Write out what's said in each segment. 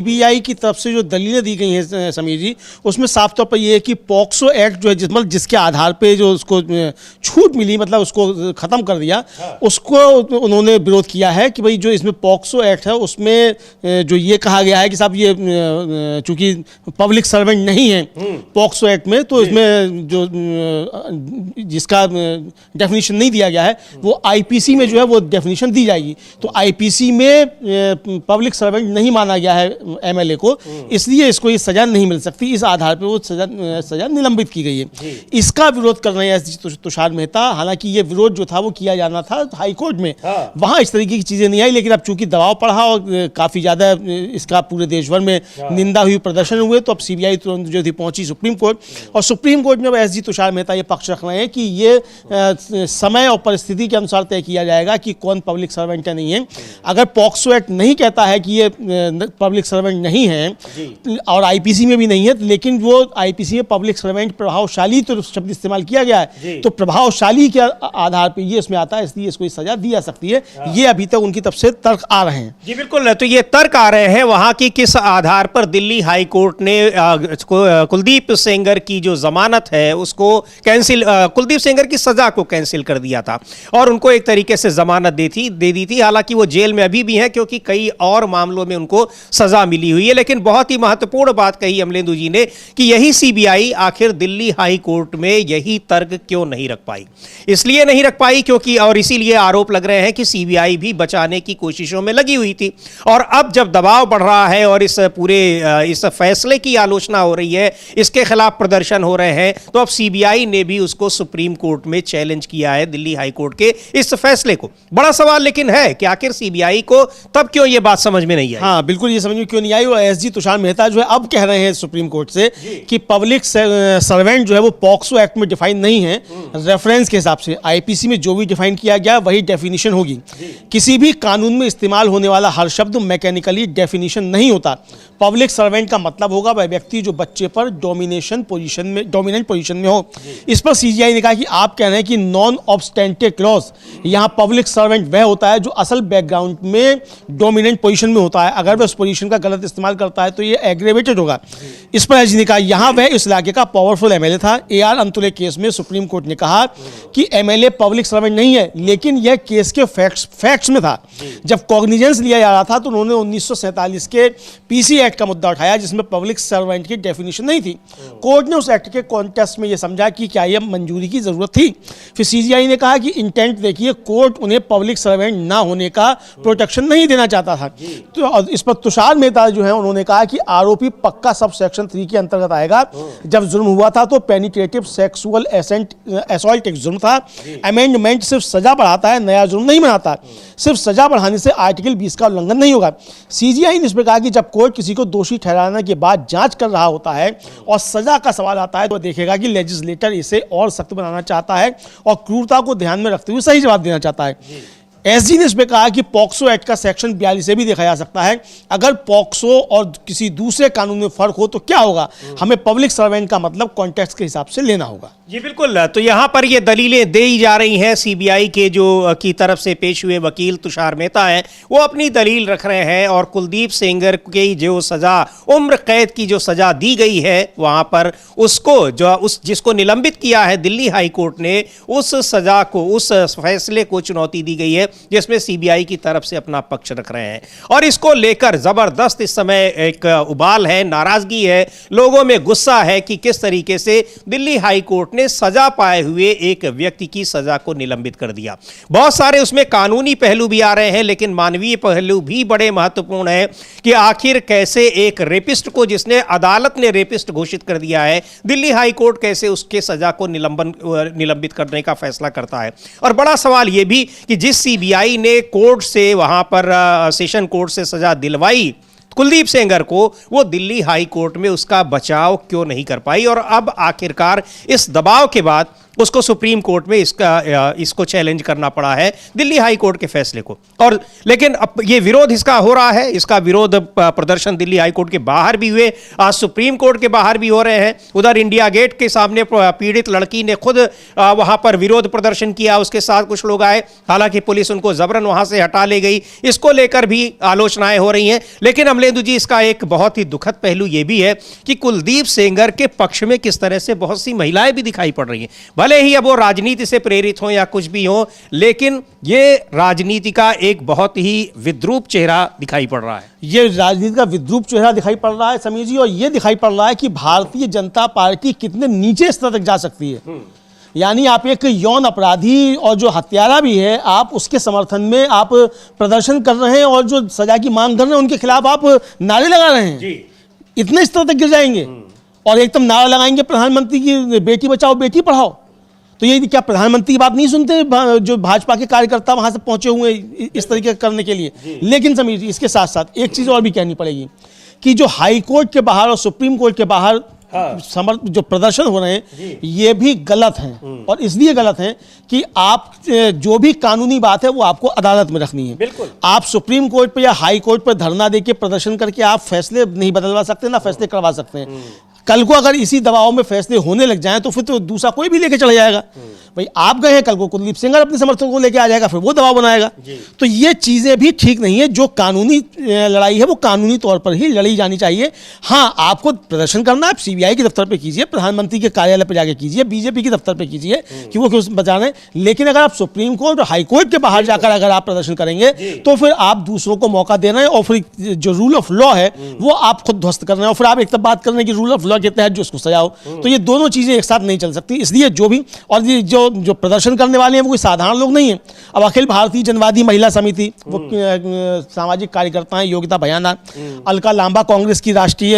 CBI की तरफ से जो दलीलें दी गई हैं समीर जी, उसमें साफ तौर पर यह है कि पॉक्सो एक्ट जो है मतलब जिसके आधार पे जो उसको छूट मिली, मतलब उसको ख़त्म कर दिया, उसको उन्होंने विरोध किया है कि भाई जो इसमें पॉक्सो एक्ट है उसमें जो ये कहा गया है कि साहब ये चूंकि पब्लिक सर्वेंट नहीं है पॉक्सो एक्ट में, तो इसमें जो जिसका डेफिनेशन नहीं दिया गया है वो आईपीसी में जो है वो डेफिनेशन दी जाएगी। तो आईपीसी में पब्लिक सर्वेंट नहीं माना गया है एमएलए को, इसलिए इसको ये सजा नहीं मिल सकती। इस आधार पर वो सजा निलंबित की गई है। इसका विरोध कर रहे हैं एसजी तुषार मेहता। हालांकि ये विरोध जो था वो किया जाना था हाई कोर्ट में, वहां इस तरीके की चीजें नहीं आई, लेकिन अब चूंकि दबाव पड़ा और काफी ज्यादा इसका पूरे देश भर में निंदा हुई, प्रदर्शन हुए, तो अब सीबीआई तुरंत जो थी पहुंची सुप्रीम कोर्ट, और सुप्रीम कोर्ट में एसजी तुषार मेहता ये पक्ष रख रहे हैं कि ये समय और परिस्थिति के अनुसार तय किया जाएगा कि कौन पब्लिक सर्वेंट है नहीं है। अगर पॉक्सो एक्ट नहीं कहता है कि ये पब्लिक सर्वेंट नहीं है और आईपीसी में भी नहीं है, लेकिन वो आईपीसी में पब्लिक सर्वेंट प्रभावशाली तो शब्द इस्तेमाल किया गया है, तो प्रभावशाली के आधार पर ये इसमें आता है, इसलिए इसको सजा दी जा सकती है। ये अभी तक उनकी तरफ से तर्क आ रहे हैं। जी बिल्कुल, तो ये तर्क आ रहे हैं वहां की किस आधार पर दिल्ली हाई कोर्ट ने कुलदीप सेंगर की जो जमानत है उसको कैंसिल, कुलदीप सेंगर की सजा को कैंसिल कर दिया था और उनको एक तरीके से जमानत दे दी थी। हालांकि वो जेल में अभी भी हैं क्योंकि कई और मामलों में उनको सजा मिली हुई है। लेकिन बहुत ही महत्वपूर्ण बात कही अमलेंदु जी ने कि यही सीबीआई आखिर दिल्ली हाई कोर्ट में यही तर्क क्यों नहीं रख पाई। इसलिए नहीं रख पाई क्योंकि, और इसीलिए आरोप लग रहे हैं कि सीबीआई भी बचाने की कोशिशों में लगी हुई थी, और अब जब दबाव बढ़ रहा है और इस पूरे इस फैसले की आलोचना हो रही है, इसके खिलाफ प्रदर्शन हो रहे हैं, तो अब सीबीआई ने भी उसको सुप्रीम कोर्ट में चैलेंज किया है दिल्ली हाई कोर्ट के इस फैसले को। बड़ा सवाल लेकिन है कि आखिर सीबीआई को तब क्यों यह बात समझ में नहीं आई। हाँ बिल्कुल, ये समझ में क्यों नहीं आई। और एसजी तुषार मेहता जो है अब कह रहे हैं सुप्रीम कोर्ट से कि पब्लिक सर्वेंट जो है वो पॉक्सो एक्ट में डिफाइन नहीं है। रेफरेंस के हिसाब से आईपीसी में जो भी डिफाइन किया गया वही डेफिनेशन होगी। किसी भी कानून में इस्तेमाल होने वाला हर शब्द मैकेनिकली डेफिनेशन नहीं होता। पब्लिक सर्वेंट का मतलब होगा वह व्यक्ति जो बच्चे पर डोमिनेंट पोजीशन में हो। इस पर सीजीआई ने कहा कि आप कह रहे हैं कि नॉन ऑब्स्टेंटिव क्लॉज, यहाँ पब्लिक सर्वेंट वह होता है जो असल बैकग्राउंड में डोमिनेंट पोजीशन में होता है। अगर वह उस पोजीशन का गलत इस्तेमाल करता है तो ये एग्रेवेटेड होगा। इस पर एसजी ने कहा यहाँ वह इस इलाके का पावरफुल एमएलए था। एआर अंतुले केस में सुप्रीम कोर्ट ने कहा कि एमएलए पब्लिक सर्वेंट नहीं है, लेकिन यह केस के फैक्ट्स में था। जब कॉग्निजेंस लिया जा रहा था तो उन्होंने 1947 के पीसी एक्ट का मुद्दा उठाया जिसमें पब्लिक सर्वेंट की डेफिनेशन नहीं थी। कोर्ट ने उस एक्ट के कॉन्टेक्स्ट में यह समझा कि क्या यह मंजूरी की जरूरत थी। फिर सीजीआई ने कहा कि इंटेंट देखिए, कोर्ट उन्हें पब्लिक सर्वेंट ना होने का प्रोटेक्शन नहीं देना चाहता था। तो इस पर तुषार मेहता जो है उन्होंने कहा कि आरोपी पक्का सब सेक्शन 3 के अंतर्गत आएगा। जब जुर्म हुआ था तो पेनिट्रेटिव सेक्सुअल असॉल्ट एक जुर्म था। अमेंडमेंट सिर्फ सजा बढ़ाता है, नया जुर्म नहीं बनाता। सिर्फ सजा बढ़ाने से आर्टिकल 20 का उल्लंघन नहीं होगा। सीजीआई ने इस पर कहा कि जब कोर्ट किसी को दोषी ठहराने के बाद जांच कर रहा होता है और सजा का सवाल आता है तो देखेगा कि लेजिस्लेटर इसे और सख्त बनाना चाहता है और क्रूरता को ध्यान में रखते हुए सही जवाब देना चाहता है। एसजी ने इस पे कहा कि पॉक्सो एक्ट का सेक्शन 42 से भी देखा जा सकता है। अगर पॉक्सो और किसी दूसरे कानून में फर्क हो तो क्या होगा, हमें पब्लिक सर्वेंट का मतलब कॉन्टेक्स्ट के हिसाब से लेना होगा। जी बिल्कुल, तो यहाँ पर ये दलीलें दी जा रही हैं। सीबीआई के जो की तरफ से पेश हुए वकील तुषार मेहता हैं वो अपनी दलील रख रहे हैं, और कुलदीप सेंगर की जो सजा उम्र कैद की जो सजा दी गई है वहाँ पर उसको जिसको निलंबित किया है दिल्ली हाई कोर्ट ने, उस सजा को, उस फैसले को चुनौती दी गई है जिसमें सीबीआई की तरफ से अपना पक्ष रख रहे हैं। और इसको लेकर जबरदस्त इस समय एक उबाल है, नाराजगी है, लोगों में गुस्सा है कि किस तरीके से दिल्ली हाई कोर्ट ने सजा पाए हुए एक व्यक्ति की सजा को निलंबित कर दिया। बहुत सारे उसमें कानूनी पहलू भी आ रहे हैं, लेकिन मानवीय पहलू भी बड़े महत्वपूर्ण है कि आखिर कैसे एक रेपिस्ट को, जिसने अदालत ने रेपिस्ट घोषित कर दिया है, दिल्ली हाई कोर्ट कैसे उसके सजा को निलंबित करने का फैसला करता है। और बड़ा सवाल यह भी कि जिस सीबीआई ने कोर्ट से, वहां पर सेशन कोर्ट से सजा दिलवाई कुलदीप सेंगर को, वो दिल्ली हाई कोर्ट में उसका बचाव क्यों नहीं कर पाई। और अब आखिरकार इस दबाव के बाद उसको सुप्रीम कोर्ट में इसको चैलेंज करना पड़ा है दिल्ली हाई कोर्ट के फैसले को। और लेकिन अब ये विरोध इसका हो रहा है, इसका विरोध प्रदर्शन दिल्ली हाई कोर्ट के बाहर भी हुए, आज सुप्रीम कोर्ट के बाहर भी हो रहे हैं। उधर इंडिया गेट के सामने पीड़ित लड़की ने खुद वहां पर विरोध प्रदर्शन किया, उसके साथ कुछ लोग आए, हालांकि पुलिस उनको जबरन वहां से हटा ले गई। इसको लेकर भी आलोचनाएं हो रही हैं। लेकिन अमलेंदु जी, इसका एक बहुत ही दुखद पहलू यह भी है कि कुलदीप सेंगर के पक्ष में किस तरह से बहुत सी महिलाएं भी दिखाई पड़ रही हैं। भले ही अब वो राजनीति से प्रेरित हो या कुछ भी हो, लेकिन ये राजनीति का एक बहुत ही विद्रूप चेहरा दिखाई पड़ रहा है। ये राजनीति का विद्रूप चेहरा दिखाई पड़ रहा है समीर जी, और ये दिखाई पड़ रहा है कि भारतीय जनता पार्टी कितने नीचे स्तर तक जा सकती है। यानी आप एक यौन अपराधी और जो हत्यारा भी है, आप उसके समर्थन में आप प्रदर्शन कर रहे हैं और जो सजा की मांग कर रहे हैं उनके खिलाफ आप नारे लगा रहे हैं जी। इतने स्तर तक गिर जाएंगे और एकदम नारा लगाएंगे प्रधानमंत्री की बेटी बचाओ बेटी पढ़ाओ। तो ये क्या प्रधानमंत्री की बात नहीं सुनते जो भाजपा के कार्यकर्ता वहां से पहुंचे हुए इस तरीके करने के लिए। लेकिन समीर जी, इसके साथ साथ एक चीज और भी कहनी पड़ेगी कि जो हाई कोर्ट के बाहर और सुप्रीम कोर्ट के बाहर जो प्रदर्शन हो रहे हैं ये भी गलत हैं। और इसलिए गलत हैं कि आप जो भी कानूनी बात है वो आपको अदालत में रखनी है। बिल्कुल। आप सुप्रीम कोर्ट पे या हाई कोर्ट पे धरना देके प्रदर्शन करके आप फैसले नहीं बदलवा सकते, ना फैसले करवा सकते हैं। कल को अगर इसी दबाव में फैसले होने लग जाएं तो फिर तो दूसरा कोई भी लेके चला जाएगा। भाई आप गए हैं, कल को कुलदीप सेंगर अपने समर्थकों को लेके आ जाएगा, फिर वो दबाव बनाएगा। तो ये चीजें भी ठीक नहीं है। जो कानूनी लड़ाई है वो कानूनी तौर पर ही लड़ी जानी चाहिए। हाँ, आपको प्रदर्शन करना है, आप सीबीआई के दफ्तर पे कीजिए, प्रधानमंत्री के कार्यालय पे जाके कीजिए, बीजेपी के दफ्तर पे कीजिए कि वो क्यों बचा रहे हैं। लेकिन अगर आप सुप्रीम कोर्ट और हाई कोर्ट के बाहर जाकर अगर आप प्रदर्शन करेंगे तो फिर आप दूसरों को मौका दे रहे हैं और फिर जो रूल ऑफ लॉ है वो आप खुद ध्वस्त कर रहे हैं। और फिर आप एक तब बात कर रहे हैं कि रूल ऑफ लॉ के तहत जो उसको सजा हो, तो ये दोनों चीजें एक साथ नहीं चल सकती। इसलिए जो भी और जो प्रदर्शन करने वाले हैं वो कोई साधारण लोग नहीं है। अब अखिल भारतीय जनवादी महिला समिति, वो सामाजिक कार्यकर्ता हैं, योग्यता बयाना, अलका लांबा कांग्रेस की राष्ट्रीय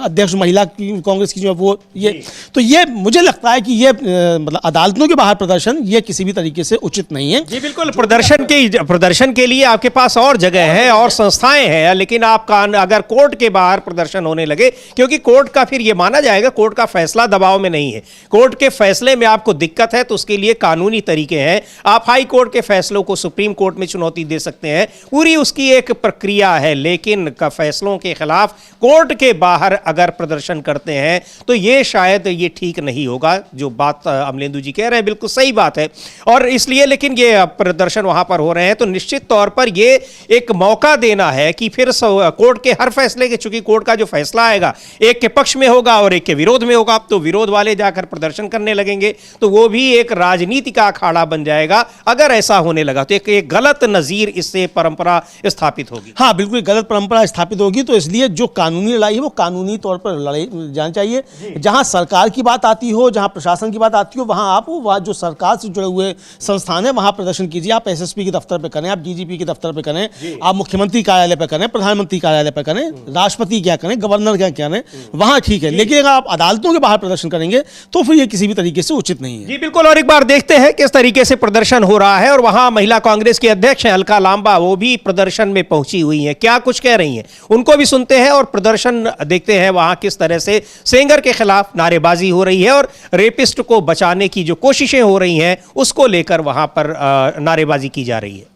अध्यक्ष महिला कांग्रेस की जो वो ये, तो ये मुझे लगता है कि ये मतलब अदालतों के बाहर प्रदर्शन ये किसी भी तरीके से उचित नहीं है। जी बिल्कुल, प्रदर्शन के लिए आपके पास और जगह है और संस्थाएं हैं, लेकिन आप अगर कोर्ट के बाहर प्रदर्शन होने लगे, क्योंकि कोर्ट का फिर ये माना जाएगा कोर्ट का फैसला दबाव में नहीं है। कोर्ट के फैसले में आपको दिक्कत है तो उसके लिए कानूनी तरीके हैं। आप हाई कोर्ट के फैसलों को सुप्रीम कोर्ट में चुनौती दे सकते हैं, पूरी उसकी एक प्रक्रिया है। लेकिन फैसलों के खिलाफ कोर्ट के बाहर अगर प्रदर्शन करते हैं तो ये शायद ये ठीक नहीं होगा। जो बात अमलेंदु जी कह रहे हैं बिल्कुल सही बात है। और इसलिए लेकिन ये प्रदर्शन वहां पर हो रहे हैं तो निश्चित तौर पर ये एक मौका देना है कि फिर कोर्ट के हर फैसले के, चूंकि कोर्ट का जो फैसला आएगा एक के पक्ष में होगा और एक के विरोध में होगा, तो विरोध वाले जाकर प्रदर्शन करने लगेंगे तो वो भी एक राजनीति का अखाड़ा बन जाएगा। अगर ऐसा होने लगा तो एक गलत नजीर इससे परंपरा स्थापित होगी। हाँ बिल्कुल, गलत परंपरा स्थापित होगी। तो इसलिए जो कानूनी लड़ाई है वो कानूनी तौर पर लड़ाई जानी चाहिए। जहां सरकार की बात आती हो, जहां प्रशासन की बात आती हो, वहां आप वहाँ जो सरकार से जुड़े हुए संस्थान है वहां प्रदर्शन कीजिए। आप एसएसपी के दफ्तर पे करें, आप डीजीपी के दफ्तर पे करें, आप मुख्यमंत्री कार्यालय पे करें, प्रधानमंत्री कार्यालय पे करें, राष्ट्रपति क्या करें, गवर्नर क्या करें, वहां ठीक है। लेकिन अगर आप अदालतों के बाहर प्रदर्शन करेंगे तो फिर ये किसी भी तरीके से उचित नहीं है। जी बिल्कुल। और एक बार देखते हैं किस तरीके से प्रदर्शन हो रहा है। और वहां महिला कांग्रेस के अध्यक्ष हैं अलका लांबा, वो भी प्रदर्शन में पहुंची हुई हैं, क्या कुछ कह रही हैं उनको भी सुनते हैं और प्रदर्शन देखते हैं वहां किस तरह से सेंगर के खिलाफ नारेबाजी हो रही है और रेपिस्ट को बचाने की जो कोशिशें हो रही हैं उसको लेकर वहां पर नारेबाजी की जा रही है।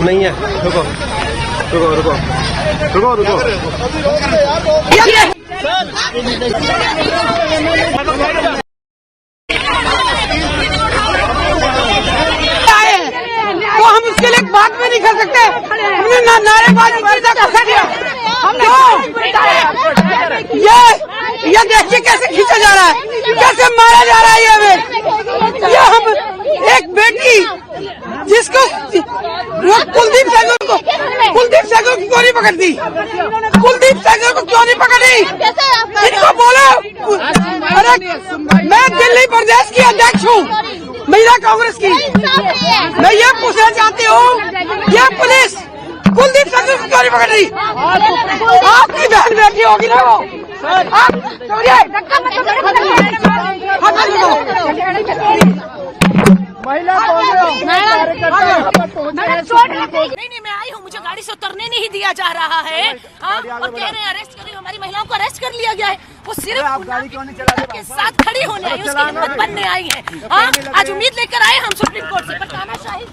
नहीं है, रुको रुको रुको रुको रुको तो हम उसके लिए बात भी नहीं कर सकते। हमने नारेबाजी कर दिया। ये देखिए कैसे खींचा जा रहा है, कैसे मारा जा रहा है। ये हम एक बेटी जिसको कुलदीप सेंगर को क्यों नहीं पकड़ती? कुलदीप सेंगर को क्यों नहीं पकड़ी? इनको बोलो। अरे मैं दिल्ली प्रदेश की अध्यक्ष हूँ महिला कांग्रेस की। मैं ये पूछना चाहती हूँ, ये पुलिस कुलदीप संघवी को क्यों नहीं पकड़ रही? आपकी बहन बेटी होगी ना वो, आप छोड़िए। महिला नहीं, मैं आई हूँ, मुझे गाड़ी से उतरने नहीं दिया जा रहा है। हाँ, और कह रहे हैं अरेस्ट करिए, हमारी महिलाओं को अरेस्ट कर लिया गया है। वो सिर्फ आप गाड़ी क्यों नहीं चला के साथ खड़ी होने आई, उसकी हिम्मत बनने आई है। हाँ, आज उम्मीद लेकर आए हम सुप्रीम कोर्ट से, पर तानाशाही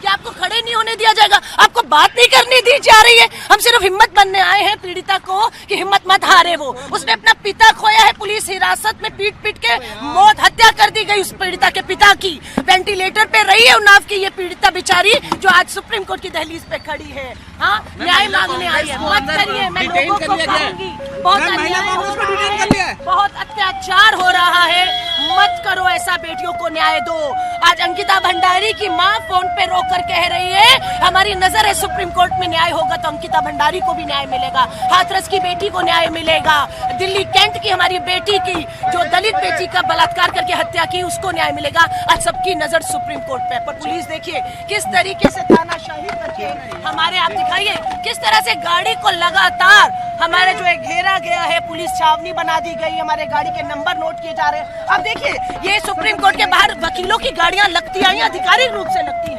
कि आपको खड़े नहीं होने दिया जाएगा, आपको बात नहीं करने दी जा रही है। हम सिर्फ हिम्मत बनने आए हैं पीड़िता को कि हिम्मत मत हारे। वो उसने अपना पिता खोया है, पुलिस हिरासत में पीट पीट के मौत हत्या कर दी गई उस पीड़िता के पिता की। वेंटिलेटर पे रही है उन्नाव की ये पीड़िता बेचारी, जो आज सुप्रीम कोर्ट की दहलीज पे खड़ी है। हाँ, न्याय मांगने आई है। मत करिए, मैं लोगों को कहूंगी बहुत अन्याय, बहुत अत्याचार हो रहा है, मत करो ऐसा, बेटियों को न्याय दो। आज अंकिता भंडारी की माँ फोन पे रोक कर कह रही है हमारी नजर है सुप्रीम कोर्ट में न्याय होगा तो अंकिता भंडारी को भी न्याय मिलेगा, हाथरस की बेटी को न्याय मिलेगा, दिल्ली कैंट की हमारी बेटी की जो दलित बेटी का बलात्कार करके हत्या की उसको न्याय मिलेगा। आज सबकी नजर सुप्रीम कोर्ट पे। पर पुलिस देखिए किस तरीके से तानाशाही करके हमारे, आप दिखाइए किस तरह से गाड़ी को लगातार हमारे जो है घेरा गया है, पुलिस छावनी बना दी गई, हमारे गाड़ी के नंबर नोट किए जा रहे हैं। अब देखिए ये सुप्रीम कोर्ट के बाहर वकीलों की गाड़ियां लगती आई, आधिकारिक रूप से लगती हैं।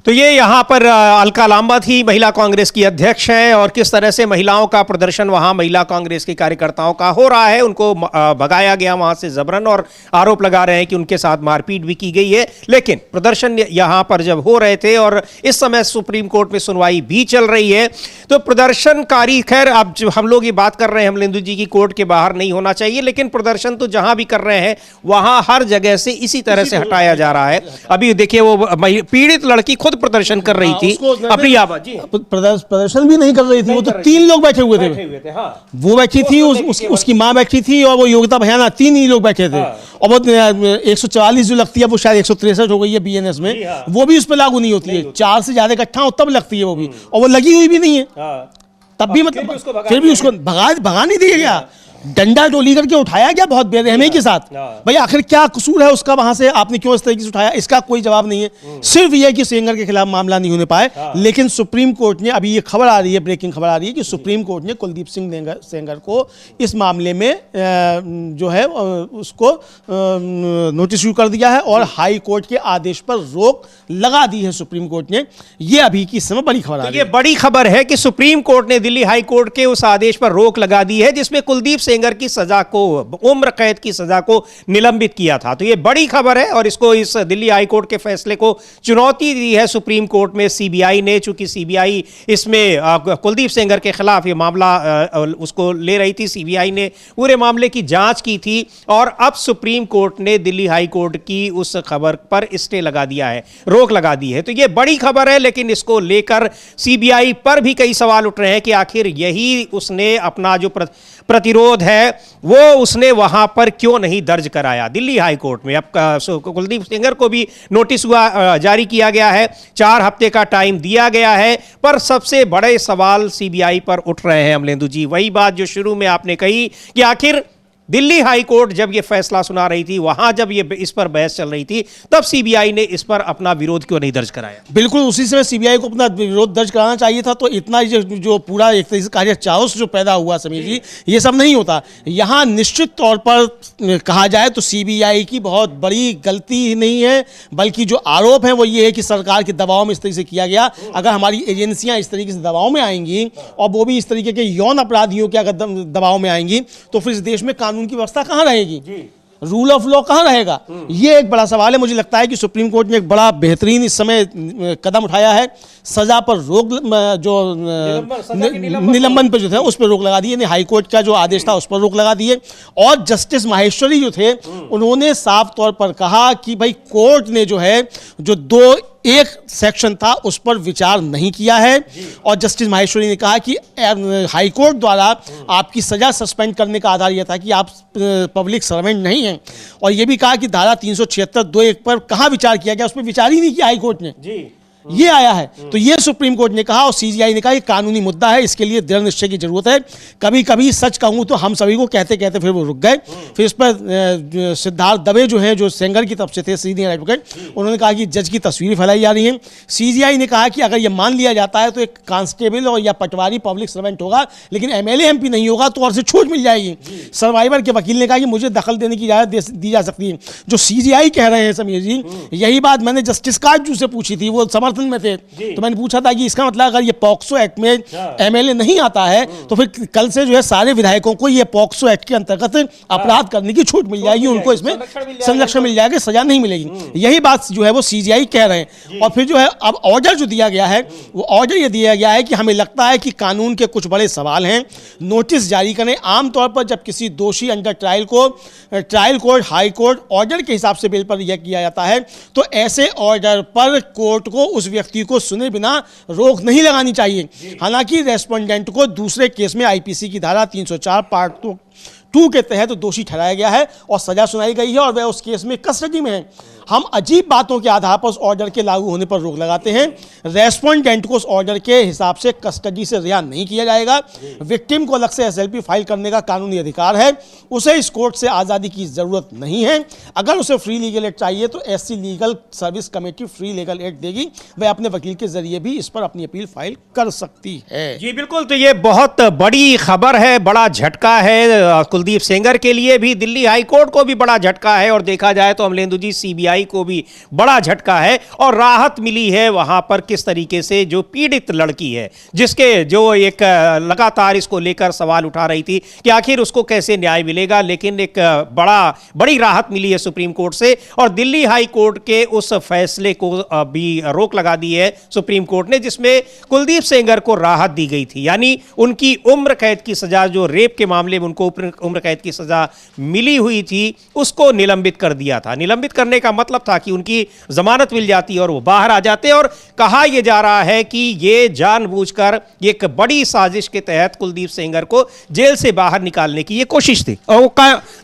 तो ये यहाँ पर अलका लांबा थी, महिला कांग्रेस की अध्यक्ष हैं, और किस तरह से महिलाओं का प्रदर्शन वहाँ महिला कांग्रेस के कार्यकर्ताओं का हो रहा है। उनको भगाया गया वहाँ से जबरन, और आरोप लगा रहे हैं कि उनके साथ मारपीट भी की गई है। लेकिन प्रदर्शन यहाँ पर जब हो रहे थे और इस समय सुप्रीम कोर्ट में सुनवाई भी चल रही है, तो प्रदर्शनकारी, खैर अब हम लोग ये बात कर रहे हैं अमलेंदु जी की कोर्ट के बाहर नहीं होना चाहिए, लेकिन प्रदर्शन तो जहाँ भी कर रहे हैं वहाँ हर जगह से इसी तरह से हटाया जा रहा है। अभी देखिए वो पीड़ित लड़की खुद प्रदर्शन कर रही थी अपनी आवाज जी, प्रदर्शन भी नहीं कर रही थी, वो तो 3 लोग बैठे हुए थे। हाँ। वो बैठी थी, उसकी माँ बैठी थी, और वो योगिता भयाना, 3 ही लोग बैठे थे। हाँ। और वो 144 जो लगती है वो शायद 163 हो गई है बीएनएस में। हाँ। वो भी उस पर लागू नहीं होती है, 4 से ज्यादा इकट्ठा हो तब लगती है वो भी, और वो लगी हुई भी नहीं है। तब भी मतलब फिर भी उसको भगा नहीं दिया गया, डंडा डोली करके उठाया गया बहुत बेरहमी के साथ। भाई आखिर क्या कसूर है उसका, वहां से आपने क्यों इस तरीके से उठाया, इसका कोई जवाब नहीं है। सिर्फ यह कि सेंगर के खिलाफ मामला नहीं होने पाए। लेकिन सुप्रीम कोर्ट ने, अभी ये खबर आ रही है, ब्रेकिंग खबर आ रही है कि सुप्रीम कोर्ट ने कुलदीप सिंह सेंगर को इस मामले में जो है उसको नोटिस इशू कर दिया है, और हाई कोर्ट के आदेश पर रोक लगा दी है सुप्रीम कोर्ट ने। यह अभी की समय बड़ी खबर आ रही है। ये बड़ी खबर है कि सुप्रीम कोर्ट ने दिल्ली हाई कोर्ट के उस आदेश पर रोक लगा दी है जिसमें कुलदीप सेंगर की सजा को, उम्र कैद की सजा को निलंबित किया था। तो ये बड़ी खबर है, और इसको, इस दिल्ली हाई कोर्ट के फैसले को चुनौती दी है सुप्रीम कोर्ट में सीबीआई ने। चूंकि सीबीआई इसमें कुलदीप सेंगर के खिलाफ ये मामला उसको ले रही थी, सीबीआई ने पूरे मामले की जांच की थी, और अब सुप्रीम कोर्ट ने दिल्ली हाई कोर्ट की उस खबर पर स्टे लगा दिया है, रोक लगा दी है। तो ये बड़ी खबर है, लेकिन इसको लेकर सीबीआई पर भी कई सवाल उठ रहे हैं कि आखिर यही उसने अपना जो प्रतिरोध है वो उसने वहां पर क्यों नहीं दर्ज कराया दिल्ली हाई कोर्ट में। अब कुलदीप सेंगर को भी नोटिस जारी किया गया है, 4 हफ्ते का टाइम दिया गया है, पर सबसे बड़े सवाल सीबीआई पर उठ रहे हैं अमलेंदु जी। वही बात जो शुरू में आपने कही कि आखिर दिल्ली हाई कोर्ट जब ये फैसला सुना रही थी, वहां जब ये इस पर बहस चल रही थी, तब सीबीआई ने इस पर अपना विरोध क्यों नहीं दर्ज कराया? बिल्कुल उसी समय सीबीआई को अपना विरोध दर्ज कराना चाहिए था। तो इतना जो पूरा एक तरीके से कार्य चाउस जो पैदा हुआ समीर जी, ये सब नहीं होता। यहाँ निश्चित तौर पर कहा जाए तो सीबीआई की बहुत बड़ी गलती ही नहीं है, बल्कि जो आरोप है वो ये है कि सरकार के दबाव में इस तरीके से किया गया। अगर हमारी एजेंसियां इस तरीके से दबाव में आएंगी, और वो भी इस तरीके के यौन अपराधियों के अगर दबाव में आएंगी, तो फिर इस देश में कानून की व्यवस्था कहां रहेगी, रूल ऑफ लॉ कहां रहेगा? ये एक बड़ा सवाल है। मुझे लगता है कि सुप्रीम कोर्ट ने एक बड़ा बेहतरीन इस समय कदम उठाया है। सजा पर रोक, जो निलंबन पर जो थे उस पर रोक लगा दी है। हाई कोर्ट का जो आदेश था उस पर रोक लगा दी है। और जस्टिस माहेश्वरी जो थे उन्होंने साफ तौर पर कहा कि भाई कोर्ट ने जो है जो एक सेक्शन था उस पर विचार नहीं किया है। और जस्टिस माहेश्वरी ने कहा कि हाई कोर्ट द्वारा आपकी सजा सस्पेंड करने का आधार यह था कि आप पब्लिक सर्वेंट नहीं हैं। और यह भी कहा कि धारा 376(2) पर कहाँ विचार किया गया, उस पर विचार ही नहीं किया हाई कोर्ट ने। ये आया है। तो ये सुप्रीम कोर्ट ने कहा और सीजीआई ने कहा ये कानूनी मुद्दा है, इसके लिए दृढ़ निश्चय की जरूरत है। कभी कभी सच कहूं तो हम सभी को कहते कहते फिर वो रुक गए। फिर इस पर सिद्धार्थ दवे जो हैं, जो सेंगर की तरफ से थे, सीनियर एडवोकेट, उन्होंने कहा कि जज की तस्वीरें फैलाई जा रही हैं। सीजीआई ने कहा कि अगर ये मान लिया जाता है तो एक कांस्टेबल और या पटवारी पब्लिक सर्वेंट होगा, लेकिन एमएलए एमपी नहीं होगा तो और से छूट मिल जाएगी। सर्वाइवर के वकील ने कहा कि मुझे दखल देने की इजाजत दी जा सकती है। जो सीजीआई कह रहे हैं समीर जी, यही बात मैंने जस्टिस काजू से पूछी थी, वो समर्थन में थे। तो मैंने पूछा था कि इसका मतलब अगर ये पॉक्सो एक्ट में एमएलए नहीं आता है तो फिर कल से जो है सारे विधायकों को ये पॉक्सो एक्ट के अंतर्गत अपराध करने की छूट मिल जाएगी, उनको इसमें संरक्षण मिल जाएगा, सजा नहीं मिलेगी। यही बात जो है वो सीजीआई कह रहे हैं। और फिर जो है अब ऑर्डर जो दिया गया है, वो ऑर्डर ये दिया गया है कि हमें लगता है कि कानून के कुछ बड़े सवाल हैं, नोटिस जारी करें। आमतौर पर जब किसी दोषी अंडर ट्रायल को trial court, high court order के हिसाब से बेल पर रिहा किया जाता है, तो ऐसे ऑर्डर पर कोर्ट को उस व्यक्ति को सुने बिना रोक नहीं लगानी चाहिए। हालांकि रेस्पोंडेंट को दूसरे केस में आईपीसी की धारा 304 पार्ट 2 के तहत दोषी ठहराया गया है और सजा सुनाई गई है और वह उस केस में कस्टडी में है। हम अजीब बातों के आधार पर उस ऑर्डर के लागू होने पर रोक लगाते हैं। रेस्पोंडेंट को उस ऑर्डर के हिसाब से कस्टडी से रिहा नहीं किया जाएगा। विक्टिम को अलग से एसएलपी फाइल करने का कानूनी अधिकार है, उसे इस कोर्ट से आज़ादी की ज़रूरत नहीं है। अगर उसे फ्री लीगल एड चाहिए तो SC legal service committee free legal aid देगी, वह अपने वकील के जरिए भी इस पर अपनी अपील फाइल कर सकती है। जी बिल्कुल, तो ये बहुत बड़ी खबर है, बड़ा झटका है कुलदीप सेंगर के लिए भी, दिल्ली हाई कोर्ट को भी बड़ा झटका है और देखा जाए तो अमलेंदु जी सीबीआई को भी बड़ा झटका है और राहत मिली है वहां पर किस तरीके से जो पीड़ित लड़की है, जिसके जो एक लगातार इसको लेकर सवाल उठा रही थी कि आखिर उसको कैसे न्याय मिलेगा, लेकिन एक बड़ी राहत मिली है सुप्रीम कोर्ट से और दिल्ली हाई कोर्ट के उस फैसले को भी रोक लगा दी है सुप्रीम कोर्ट ने, जिसमें कुलदीप सेंगर को राहत दी गई थी। यानी उनकी उम्र कैद की सजा, जो रेप के मामले में उनको उम्र कैद की सजा मिली हुई थी, उसको निलंबित कर दिया था। निलंबित करने का मतलब था कि उनकी जमानत मिल जाती और वो बाहर आ जाते। और कहा यह जा रहा है कि ये जानबूझकर एक बड़ी साजिश के तहत कुलदीप सेंगर को जेल से बाहर निकालने की ये कोशिश थी और वो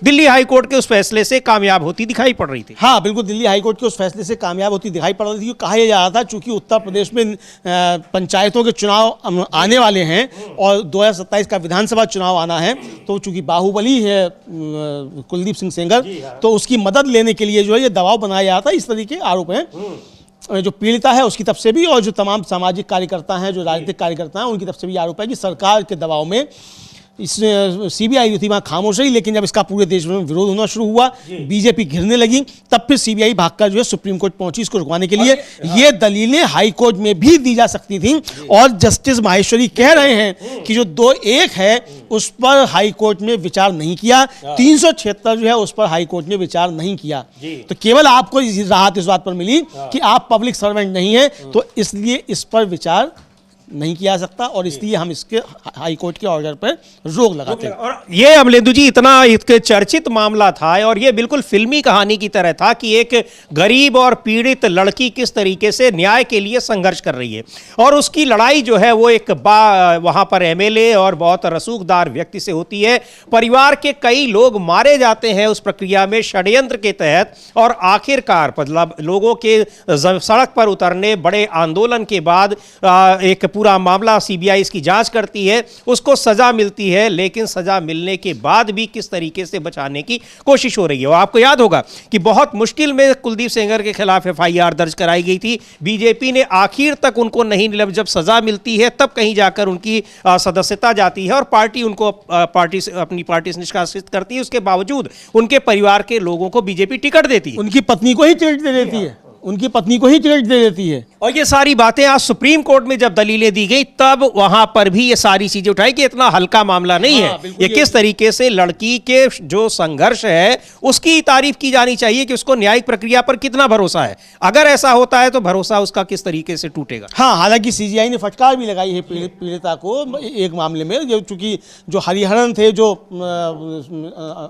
दिल्ली हाई कोर्ट के उस फैसले से कामयाब होती दिखाई पड़ रही थी। हाँ बिल्कुल, दिल्ली हाई कोर्ट के उस फैसले से कामयाब होती दिखाई पड़ रही थी। कहा यह जा रहा था चूंकि उत्तर प्रदेश में पंचायतों के चुनाव आने वाले हैं और 2027 का विधानसभा चुनाव आना है, तो चूंकि बाहुबली है कुलदीप सिंह सेंगर, तो उसकी मदद लेने के लिए जो है ये दबाव बनाया जाता है। इस तरीके के आरोप हैं जो पीड़िता है उसकी तरफ से भी और जो तमाम सामाजिक कार्यकर्ता हैं, जो राजनीतिक कार्यकर्ता हैं, उनकी तरफ से भी आरोप है कि सरकार के दबाव में इस सीबीआई जो थी वहाँ खामोश रही। लेकिन जब इसका पूरे देश में विरोध होना शुरू हुआ, बीजेपी घिरने लगी, तब फिर सीबीआई भागकर जो है सुप्रीम कोर्ट पहुंची इसको रुकवाने के लिए। ये दलीलें हाई कोर्ट में भी दी जा सकती थी और जस्टिस माहेश्वरी कह रहे हैं कि जो 2-1 है उस पर हाई कोर्ट ने विचार नहीं किया, 376 जो है उस पर हाई कोर्ट ने विचार नहीं किया। तो केवल आपको राहत इस बात पर मिली कि आप पब्लिक सर्वेंट नहीं है, तो इसलिए इस पर विचार नहीं किया जा सकता और इसलिए हम इसके हाई कोर्ट के ऑर्डर पर रोक लगाते हैं। और ये अमलेंदु जी इतना इसके चर्चित मामला था और ये बिल्कुल फिल्मी कहानी की तरह था कि एक गरीब और पीड़ित लड़की किस तरीके से न्याय के लिए संघर्ष कर रही है और उसकी लड़ाई जो है वो एक वहां पर एमएलए और बहुत रसूखदार व्यक्ति से होती है। परिवार के कई लोग मारे जाते हैं उस प्रक्रिया में षड्यंत्र के तहत और आखिरकार मतलब लोगों के सड़क पर उतरने, बड़े आंदोलन के बाद एक पूरा मामला सीबीआई इसकी जांच करती है, उसको सजा मिलती है, लेकिन सजा मिलने के बाद भी किस तरीके से बचाने की कोशिश हो रही है। और आपको याद होगा कि बहुत मुश्किल में कुलदीप सेंगर के खिलाफ एफआईआर दर्ज कराई गई थी। बीजेपी ने आखिर तक उनको नहीं, जब सजा मिलती है तब कहीं जाकर उनकी सदस्यता जाती है और पार्टी उनको अपनी पार्टी से निष्कासित करती है। उसके बावजूद उनके परिवार के लोगों को बीजेपी टिकट देती है, उनकी पत्नी को ही टिकट दे देती है, उनकी पत्नी को ही टिकट दे देती है। और ये सारी बातें आज सुप्रीम कोर्ट में जब दलीलें दी गई तब वहां पर भी ये सारी चीजें उठाई कि इतना हल्का मामला नहीं है। ये किस तरीके से लड़की के जो संघर्ष है उसकी तारीफ की जानी चाहिए कि उसको न्यायिक प्रक्रिया पर कितना भरोसा है। अगर ऐसा होता है तो भरोसा उसका किस तरीके से टूटेगा। हाँ, हालांकि सीजीआई ने फटकार भी लगाई है पीड़िता को एक मामले में, जो चूंकि जो हरिहरन थे, जो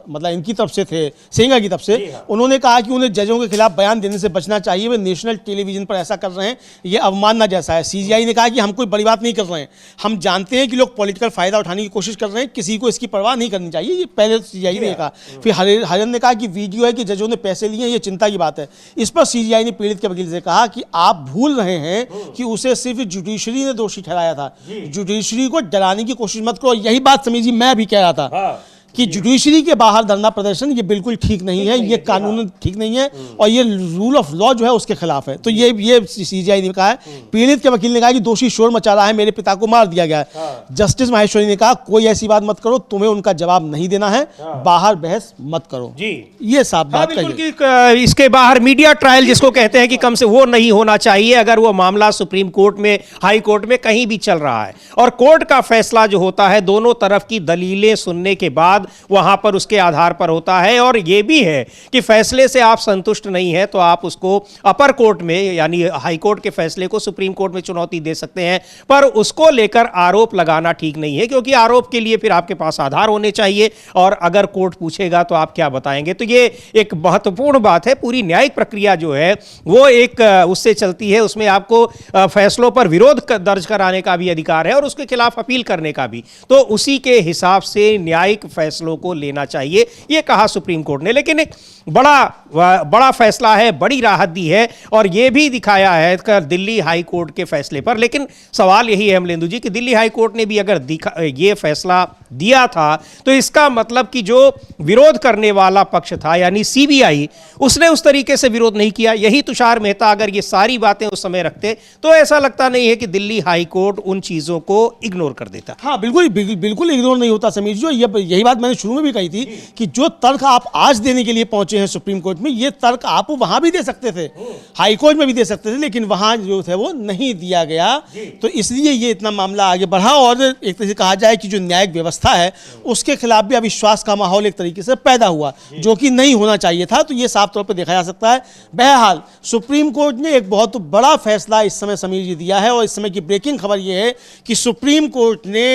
मतलब इनकी तरफ से थे, सेंगर की तरफ से, उन्होंने कहा कि उन्हें जजों के खिलाफ बयान देने से बचना चाहिए। वे नेशनल टेलीविजन पर ऐसा कर रहे हैं ये अवमानना जैसा है। सीजीआई ने कहा कि हम कोई बड़ी बात नहीं कर रहे हैं, हम जानते हैं कि लोग पॉलिटिकल फायदा उठाने की कोशिश कर रहे हैं, किसी को इसकी परवाह नहीं करनी चाहिए, ये पहले सीजीआई ने कहा। फिर हरियाणा ने कहा कि वीडियो है कि जजों ने पैसे लिए, ये चिंता की बात है। इस पर सीजीआई ने पीड़ित के वकील से कहा कि आप भूल रहे हैं कि उसे सिर्फ जुडिशरी ने दोषी ठहराया था, जुडिशरी को डराने की कोशिश मत करो। यही बात समीर जी मैं भी कह रहा था कि जुडिशरी के बाहर धरना प्रदर्शन ये बिल्कुल ठीक नहीं है, ये कानून ठीक नहीं है और ये रूल ऑफ लॉ जो है उसके खिलाफ है। तो ये सीजीआई ने कहा है। पीड़ित के वकील ने कहा कि दोषी शोर मचा रहा है, मेरे पिता को मार दिया गया है। जस्टिस माहेश्वरी ने कहा कोई ऐसी बात मत करो, तुम्हें उनका जवाब नहीं देना है, बाहर बहस मत करो जी। ये साफ बात कही। इसके बाहर मीडिया ट्रायल जिसको कहते हैं कि कम से वो नहीं होना चाहिए अगर वो मामला सुप्रीम कोर्ट में, हाई कोर्ट में कहीं भी चल रहा है और कोर्ट का फैसला जो होता है दोनों तरफ की दलीलें सुनने के बाद वहां पर उसके आधार पर होता है। और यह भी है कि फैसले से आप संतुष्ट नहीं है तो आप उसको अपर कोर्ट में यानी हाई कोर्ट के फैसले को सुप्रीम कोर्ट में चुनौती दे सकते हैं, पर उसको लेकर आरोप लगाना ठीक नहीं है, क्योंकि आरोप के लिए फिर आपके पास आधार होने चाहिए और अगर कोर्ट पूछेगा तो आप क्या बताएंगे। तो ये एक महत्वपूर्ण बात है। पूरी न्यायिक प्रक्रिया जो है वो एक उससे चलती है, उसमें आपको फैसलों पर विरोध दर्ज कराने का भी अधिकार है और उसके खिलाफ अपील करने का भी। तो उसी के हिसाब से न्यायिक फैसलों को लेना चाहिए, यह कहा सुप्रीम कोर्ट ने। लेकिन एक बड़ा फैसला है, बड़ी राहत दी है और यह भी दिखाया है दिल्ली हाई कोर्ट के फैसले पर। लेकिन सवाल यही है अमलेंदु जी कि दिल्ली हाई कोर्ट ने भी अगर यह फैसला दिया था तो इसका मतलब कि जो विरोध करने वाला पक्ष था यानी सीबीआई, उसने उस तरीके से विरोध नहीं किया। यही तुषार मेहता अगर ये सारी बातें उस समय रखते तो ऐसा लगता नहीं है कि दिल्ली हाई कोर्ट उन चीजों को इग्नोर कर देता। हाँ बिल्कुल इग्नोर नहीं होता समीर जी। यही बात मैंने शुरू में भी कही थी कि जो तर्क आप आज देने के लिए पहुंचे हैं सुप्रीम कोर्ट में, ये तर्क आप वहां भी दे सकते थे, हाई कोर्ट में भी दे सकते थे, लेकिन वहां जो है वो नहीं दिया गया। तो इसलिए ये इतना मामला आगे बढ़ा और एक तरह से कहा जाए कि जो न्यायिक व्यवस्था है उसके खिलाफ भी अविश्वास का माहौल एक तरीके से पैदा हुआ, जो कि नहीं होना चाहिए था। तो ये साफ तौर पर देखा जा सकता है। बहरहाल सुप्रीम कोर्ट ने एक बहुत बड़ा फैसला इस समय समीर जी दिया है और इस समय की ब्रेकिंग खबर यह है कि सुप्रीम कोर्ट ने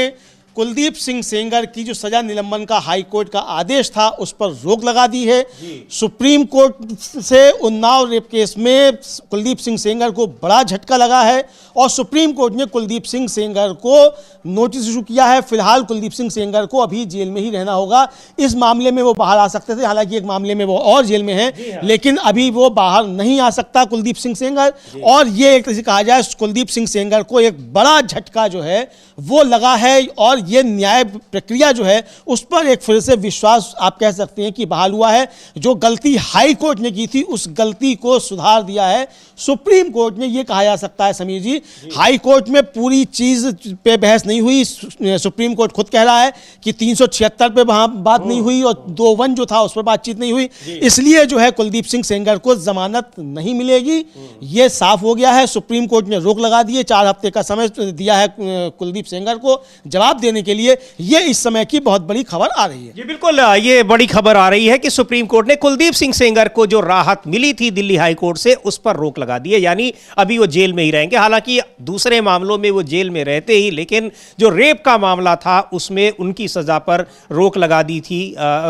कुलदीप सिंह सेंगर की जो सजा निलंबन का हाई कोर्ट का आदेश था उस पर रोक लगा दी है। सुप्रीम कोर्ट से उन्नाव रेप केस में कुलदीप सिंह सेंगर को बड़ा झटका लगा है और सुप्रीम कोर्ट ने कुलदीप सिंह सेंगर को नोटिस इशू किया है। फिलहाल कुलदीप सिंह सेंगर को अभी जेल में ही रहना होगा। इस मामले में वो बाहर आ सकते थे, हालांकि एक मामले में वो और जेल में है, लेकिन अभी वो बाहर नहीं आ सकता कुलदीप सिंह सेंगर। और ये एक तरह से कहा जाए कुलदीप सिंह सेंगर को एक बड़ा झटका जो है वो लगा है और ये न्याय प्रक्रिया जो है उस पर एक फिर से विश्वास आप कह सकते हैं कि बहाल हुआ है। जो गलती हाई कोर्ट ने की थी उस गलती को सुधार दिया है सुप्रीम कोर्ट ने, ये कहा जा सकता है समीर जी। हाई कोर्ट में पूरी चीज पे बहस नहीं हुई। सुप्रीम कोर्ट खुद कह रहा है कि 376 पे वहां बात नहीं हुई और 2(1) जो था उस पर बातचीत नहीं हुई, इसलिए जो है कुलदीप सिंह सेंगर को जमानत नहीं मिलेगी। ये साफ हो गया है। सुप्रीम कोर्ट ने रोक लगा दी है, 4 हफ्ते का समय दिया है कुलदीप सेंगर को जवाब देने के लिए। ये इस समय की बहुत बड़ी खबर आ रही है। जी बिल्कुल, ये बड़ी खबर आ रही है कि सुप्रीम कोर्ट ने कुलदीप सिंह सेंगर को जो राहत मिली थी दिल्ली हाई कोर्ट से उस पर रोक लगा दी है, यानी अभी वो जेल में ही रहेंगे। हालांकि दूसरे मामलों में वो जेल में रहते ही, लेकिन जो रेप का मामला था उसमें उनकी सजा पर रोक लगा दी थी,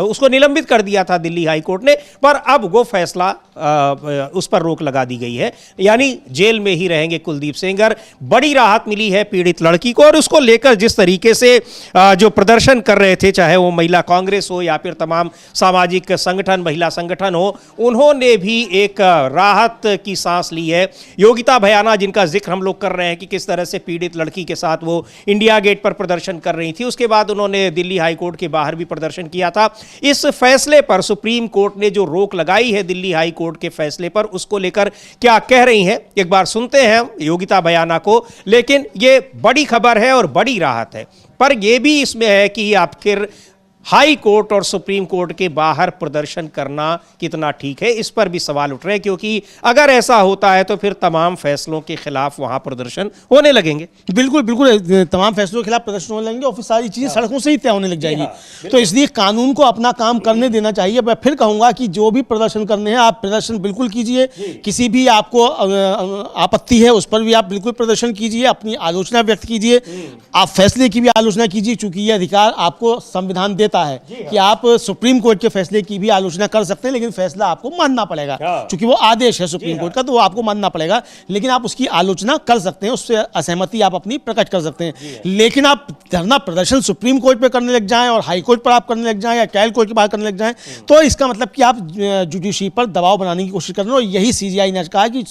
उसको निलंबित कर दिया था दिल्ली हाई कोर्ट ने, पर अब वो फैसला उस पर रोक लगा दी गई है, यानी जेल में ही रहेंगे कुलदीप सेंगर। बड़ी राहत मिली है पीड़ित लड़की को और उसको लेकर जिस तरीके से जो प्रदर्शन कर रहे थे, चाहे वो महिला कांग्रेस हो या फिर तमाम सामाजिक संगठन, महिला संगठन हो, उन्होंने भी एक राहत की सांस ली है। योगिता भयाना जिनका जिक्र हम लोग कर रहे हैं कि किस तरह से पीड़ित लड़की के साथ वो इंडिया गेट पर प्रदर्शन कर रही थी, उसके बाद उन्होंने दिल्ली हाई कोर्ट के बाहर भी प्रदर्शन किया था। इस फैसले पर सुप्रीम कोर्ट ने जो रोक लगाई है दिल्ली हाई कोर्ट के फैसले पर, उसको लेकर क्या कह रही हैं एक बार सुनते हैं योगिता भयाना को। लेकिन ये बड़ी खबर है और बड़ी राहत है, पर यह भी इसमें है कि आखिर हाई कोर्ट और सुप्रीम कोर्ट के बाहर प्रदर्शन करना कितना ठीक है, इस पर भी सवाल उठ रहे हैं, क्योंकि अगर ऐसा होता है तो फिर तमाम फैसलों के खिलाफ वहां प्रदर्शन होने लगेंगे। बिल्कुल तमाम फैसलों के खिलाफ प्रदर्शन होने लगेंगे और फिर सारी चीजें सड़कों से ही तय होने लग जाएगी। तो इसलिए कानून को अपना काम करने देना चाहिए। मैं फिर कहूंगा कि जो भी प्रदर्शन करने हैं आप प्रदर्शन बिल्कुल कीजिए, किसी भी आपको आपत्ति है उस पर भी आप बिल्कुल प्रदर्शन कीजिए, अपनी आलोचना व्यक्त कीजिए, आप फैसले की भी आलोचना कीजिए, चूंकि ये अधिकार आपको संविधान देता देता है कि आप सुप्रीम कोर्ट के फैसले की भी आलोचना कर सकते हैं, लेकिन फैसला आपको मानना पड़ेगा, क्योंकि वो आदेश है सुप्रीम कोर्ट का, तो वो आपको मानना पड़ेगा। लेकिन आप उसकी आलोचना कर सकते हैं, उससे असहमति आप अपनी प्रकट कर सकते हैं। लेकिन आप धरना प्रदर्शन सुप्रीम कोर्ट पे करने लग जाएं और हाई कोर्ट पर आप करने लग जाएं या ट्रायल कोर्ट के बाहर करने लग जाएं, तो इसका मतलब कि आप जुडिशरी पर दबाव बनाने की कोशिश कर रहे हैं। और यही सीजीआई ने कहा कि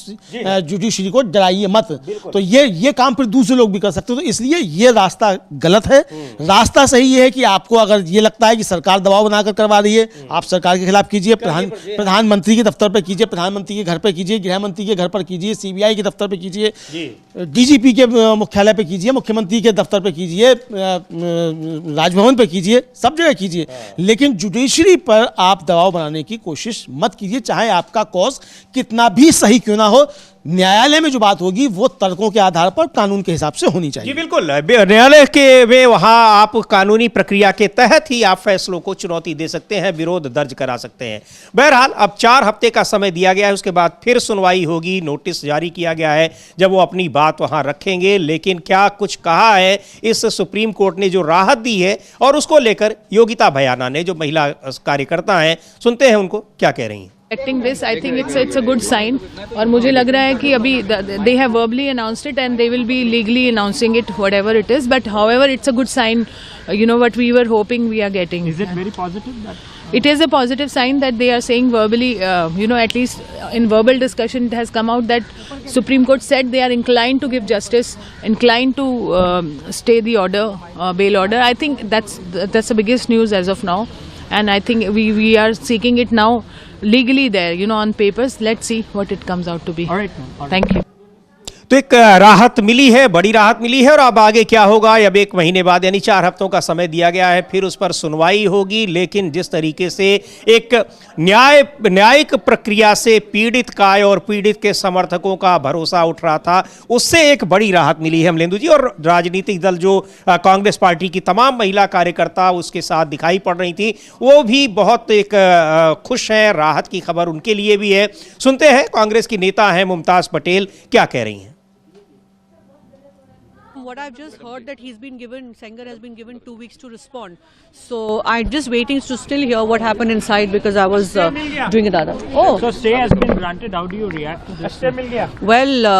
जुडिशरी को डराइए मत, तो ये काम फिर दूसरे लोग भी कर सकते हैं। तो इसलिए ये रास्ता गलत है। रास्ता सही है कि आपको अगर ये लगता है कि सरकार दबाव बनाकर करवा रही है, आप सरकार के खिलाफ कीजिए, प्रधानमंत्री के दफ्तर पर कीजिए, प्रधानमंत्री के घर पर कीजिए, गृह मंत्री के घर पर कीजिए, सीबीआई के दफ्तर पर कीजिए, डीजीपी के मुख्यालय पर कीजिए, मुख्यमंत्री के दफ्तर पर कीजिए, राजभवन पर कीजिए, सब जगह कीजिए, लेकिन जुडिशरी पर आप दबाव बनाने की कोशिश मत कीजिए, चाहे आपका कॉज कितना भी सही क्यों ना हो। न्यायालय में जो बात होगी वो तर्कों के आधार पर कानून के हिसाब से होनी चाहिए। जी बिल्कुल, न्यायालय के में वहां आप कानूनी प्रक्रिया के तहत ही आप फैसलों को चुनौती दे सकते हैं, विरोध दर्ज करा सकते हैं। बहरहाल अब 4 हफ्ते का समय दिया गया है, उसके बाद फिर सुनवाई होगी, नोटिस जारी किया गया है जब वो अपनी बात वहां रखेंगे। लेकिन क्या कुछ कहा है इस सुप्रीम कोर्ट ने जो राहत दी है, और उसको लेकर योगिता भयाना ने, जो महिला कार्यकर्ता हैं, सुनते हैं उनको क्या कह रही हैं। This, I think it's a good sign, और मुझे लग रहा है कि अभी they have verbally announced it and they will be legally announcing it, whatever it is. But however, it's a good sign. You know what we were hoping we are getting. Is it very positive? It is a positive sign that they are saying verbally. At least in verbal discussion, it has come out that Supreme Court said they are inclined to give justice, inclined to stay the order, bail order. I think that's the biggest news as of now, and I think we are seeking it now. Legally there, on papers. Let's see what it comes out to be. All right, ma'am. All right. Thank you. तो एक राहत मिली है, बड़ी राहत मिली है, और अब आगे क्या होगा, अब 1 महीने बाद यानी 4 हफ्तों का समय दिया गया है, फिर उस पर सुनवाई होगी। लेकिन जिस तरीके से एक न्यायिक प्रक्रिया से पीड़ित का और पीड़ित के समर्थकों का भरोसा उठ रहा था, उससे एक बड़ी राहत मिली है अमलेंदु जी। और राजनीतिक दल जो कांग्रेस पार्टी की तमाम महिला कार्यकर्ता उसके साथ दिखाई पड़ रही थी, वो भी बहुत एक खुश हैं, राहत की खबर उनके लिए भी है। सुनते हैं कांग्रेस की नेता हैं मुमताज पटेल क्या कह रही हैं। What I've just heard that Sengar has been given 2 weeks to respond. So I'm just waiting to still hear what happened inside because I was doing it other. Oh. So stay has been granted. How do you react to this? Well,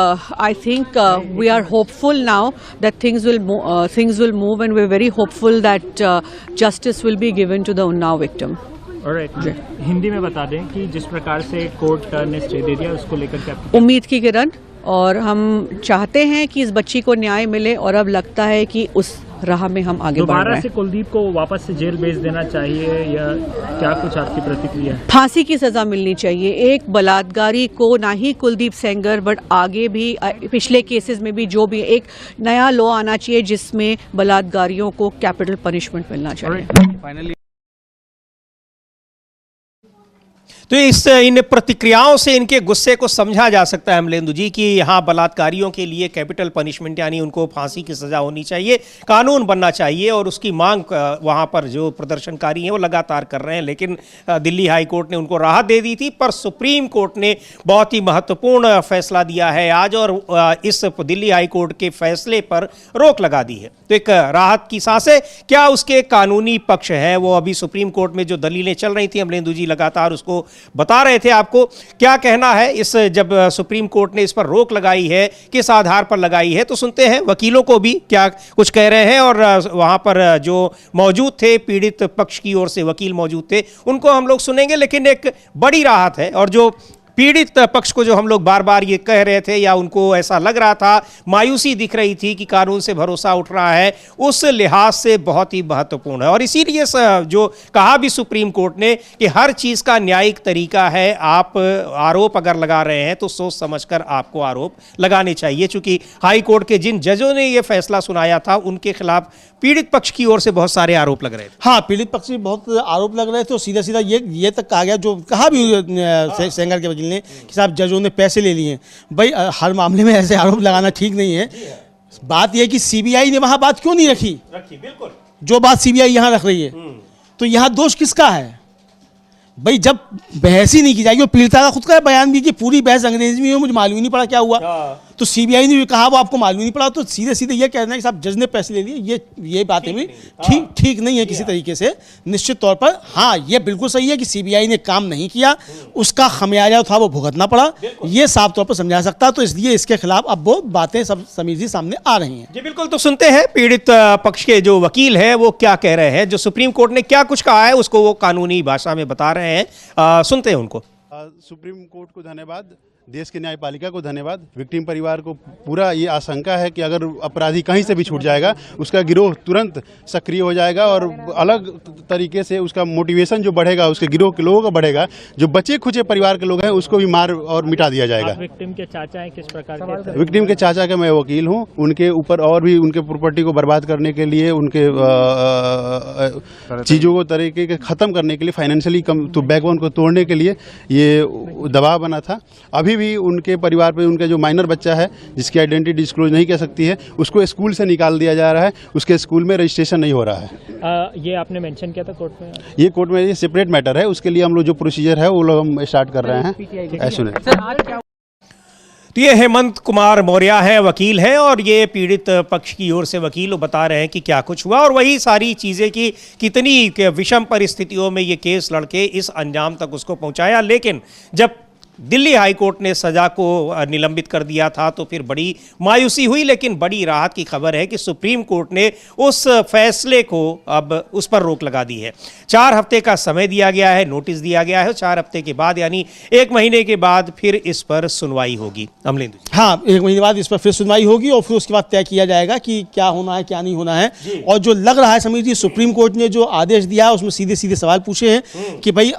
I think we are hopeful now that things will move, and we're very hopeful that justice will be given to the Unnao victim. Alright. Hindi में बता दें कि जिस प्रकार से court ने stay दे दिया उसको लेकर क्या उम्मीद की किरण, और हम चाहते हैं कि इस बच्ची को न्याय मिले, और अब लगता है कि उस राह में हम आगे बढ़ रहे हैं। दोबारा से कुलदीप को वापस से जेल भेज देना चाहिए या क्या कुछ आपकी प्रतिक्रिया है? फांसी की सजा मिलनी चाहिए एक बलात्कारी को, ना ही कुलदीप सेंगर बट आगे भी पिछले केसेस में भी जो भी एक नया लॉ आना चाहिए जिसमें बलात्कारियों को कैपिटल पनिशमेंट मिलना चाहिए। तो इन प्रतिक्रियाओं से इनके गुस्से को समझा जा सकता है अमलेंदु जी कि यहाँ बलात्कारियों के लिए कैपिटल पनिशमेंट यानी उनको फांसी की सज़ा होनी चाहिए, कानून बनना चाहिए, और उसकी मांग वहाँ पर जो प्रदर्शनकारी हैं वो लगातार कर रहे हैं। लेकिन दिल्ली हाई कोर्ट ने उनको राहत दे दी थी, पर सुप्रीम कोर्ट ने बहुत ही महत्वपूर्ण फैसला दिया है आज, और इस दिल्ली हाई कोर्ट के फैसले पर रोक लगा दी है। तो एक राहत की सांस है। क्या उसके कानूनी पक्ष है, वो अभी सुप्रीम कोर्ट में जो दलीलें चल रही थी अमलेंदु जी लगातार उसको बता रहे थे आपको, क्या कहना है इस जब सुप्रीम कोर्ट ने इस पर रोक लगाई है, किस आधार पर लगाई है। तो सुनते हैं वकीलों को भी क्या कुछ कह रहे हैं, और वहां पर जो मौजूद थे पीड़ित पक्ष की ओर से वकील मौजूद थे उनको हम लोग सुनेंगे। लेकिन एक बड़ी राहत है, और जो पीड़ित पक्ष को जो हम लोग बार बार ये कह रहे थे या उनको ऐसा लग रहा था, मायूसी दिख रही थी कि कानून से भरोसा उठ रहा है, उस लिहाज से बहुत ही महत्वपूर्ण है। और इसीलिए जो कहा भी सुप्रीम कोर्ट ने कि हर चीज़ का न्यायिक तरीका है, आप आरोप अगर लगा रहे हैं तो सोच समझकर आपको आरोप लगाने चाहिए। चूंकि हाई कोर्ट के जिन जजों ने ये फैसला सुनाया था उनके खिलाफ पीड़ित पक्ष की ओर से बहुत सारे आरोप लग रहे थे। हाँ, पीड़ित पक्ष से बहुत आरोप लग रहे थे, और सीधा सीधा ये तक कहा गया, जो कहा भी सेंगर के वकील ने कि साहब जजों ने पैसे ले लिए। भाई हर मामले में ऐसे आरोप लगाना ठीक नहीं है। बात यह कि सीबीआई ने वहां बात क्यों नहीं रखी बिल्कुल जो बात सीबीआई यहां रख रही है, तो यहां दोष किसका है? भाई जब बहस ही नहीं की जाएगी, और पीड़िता का खुद का बयान भी कि पूरी बहस अंग्रेजी में हुई, मुझे मालूम ही नहीं पड़ा क्या हुआ। तो सीबीआई ने भी कहा वो आपको मालूम नहीं पड़ा, तो सीधे सीधे ये कहना है कि साहब जज ने पैसे ले लिए, ये बातें भी ठीक नहीं है किसी तरीके से। निश्चित तौर पर हाँ, ये बिल्कुल सही है कि सीबीआई ने काम नहीं किया, उसका खमियाजा था वो भुगतना पड़ा, ये साफ तौर पर समझा सकता। तो इसलिए इसके खिलाफ अब वो बातें सब समीर जी सामने आ रही हैं। जी बिल्कुल, तो सुनते हैं पीड़ित पक्ष के जो वकील हैं वो क्या कह रहे हैं, जो सुप्रीम कोर्ट ने क्या कुछ कहा है उसको वो कानूनी भाषा में बता रहे हैं। सुनते हैं उनको। सुप्रीम कोर्ट को धन्यवाद, देश की न्यायपालिका को धन्यवाद। विक्टिम परिवार को पूरा ये आशंका है कि अगर अपराधी कहीं से भी छूट जाएगा, उसका गिरोह तुरंत सक्रिय हो जाएगा और अलग तरीके से उसका मोटिवेशन जो बढ़ेगा, उसके गिरोह के लोगों का बढ़ेगा। जो बचे खुचे परिवार के लोग हैं उसको भी मार और मिटा दिया जाएगा। विक्टिम के चाचा हैं, किस प्रकार के? विक्टिम के चाचा का मैं वकील हूँ। उनके ऊपर और भी उनके प्रॉपर्टी को बर्बाद करने के लिए, उनके चीज़ों को तरीके के ख़त्म करने के लिए, फाइनेंशियली कम तो बैकबोन को तोड़ने के लिए ये दबाव बना था। अभी भी उनके परिवार पे उनका जो माइनर बच्चा है जिसकी आइडेंटिटी डिस्क्लोज नहीं कर सकती है, उसको स्कूल से निकाल दिया जा रहा है, उसके स्कूल में रजिस्ट्रेशन नहीं हो रहा है। ये आपने मेंशन किया था कोर्ट में? ये कोर्ट में ये सेपरेट मैटर है, उसके लिए हम लोग जो प्रोसीजर है वो लोग हम स्टार्ट कर रहे हैं एज सुन एज। तो ये हेमंत कुमार मौर्य है, वकील हैं, और ये पीड़ित पक्ष की ओर से वकील बता रहे हैं कि क्या कुछ हुआ और वही सारी चीज़ें कि कितनी विषम परिस्थितियों में ये केस लड़के इस अंजाम तक उसको पहुंचाया। लेकिन जब दिल्ली हाई कोर्ट ने सजा को निलंबित कर दिया था तो फिर बड़ी मायूसी हुई, लेकिन बड़ी राहत की खबर है कि सुप्रीम कोर्ट ने उस फैसले को अब उस पर रोक लगा दी है। 4 हफ्ते का समय दिया गया है, नोटिस दिया गया है। 4 हफ्ते के बाद यानी 1 महीने के बाद फिर इस पर सुनवाई होगी। अमलेंदु जी, हाँ, 1 महीने बाद इस पर फिर सुनवाई होगी और फिर उसके बाद तय किया जाएगा कि क्या होना है क्या नहीं होना है। और जो लग रहा है समीर जी, सुप्रीम कोर्ट ने जो आदेश दिया है उसमें सीधे सीधे सवाल पूछे हैं कि भाई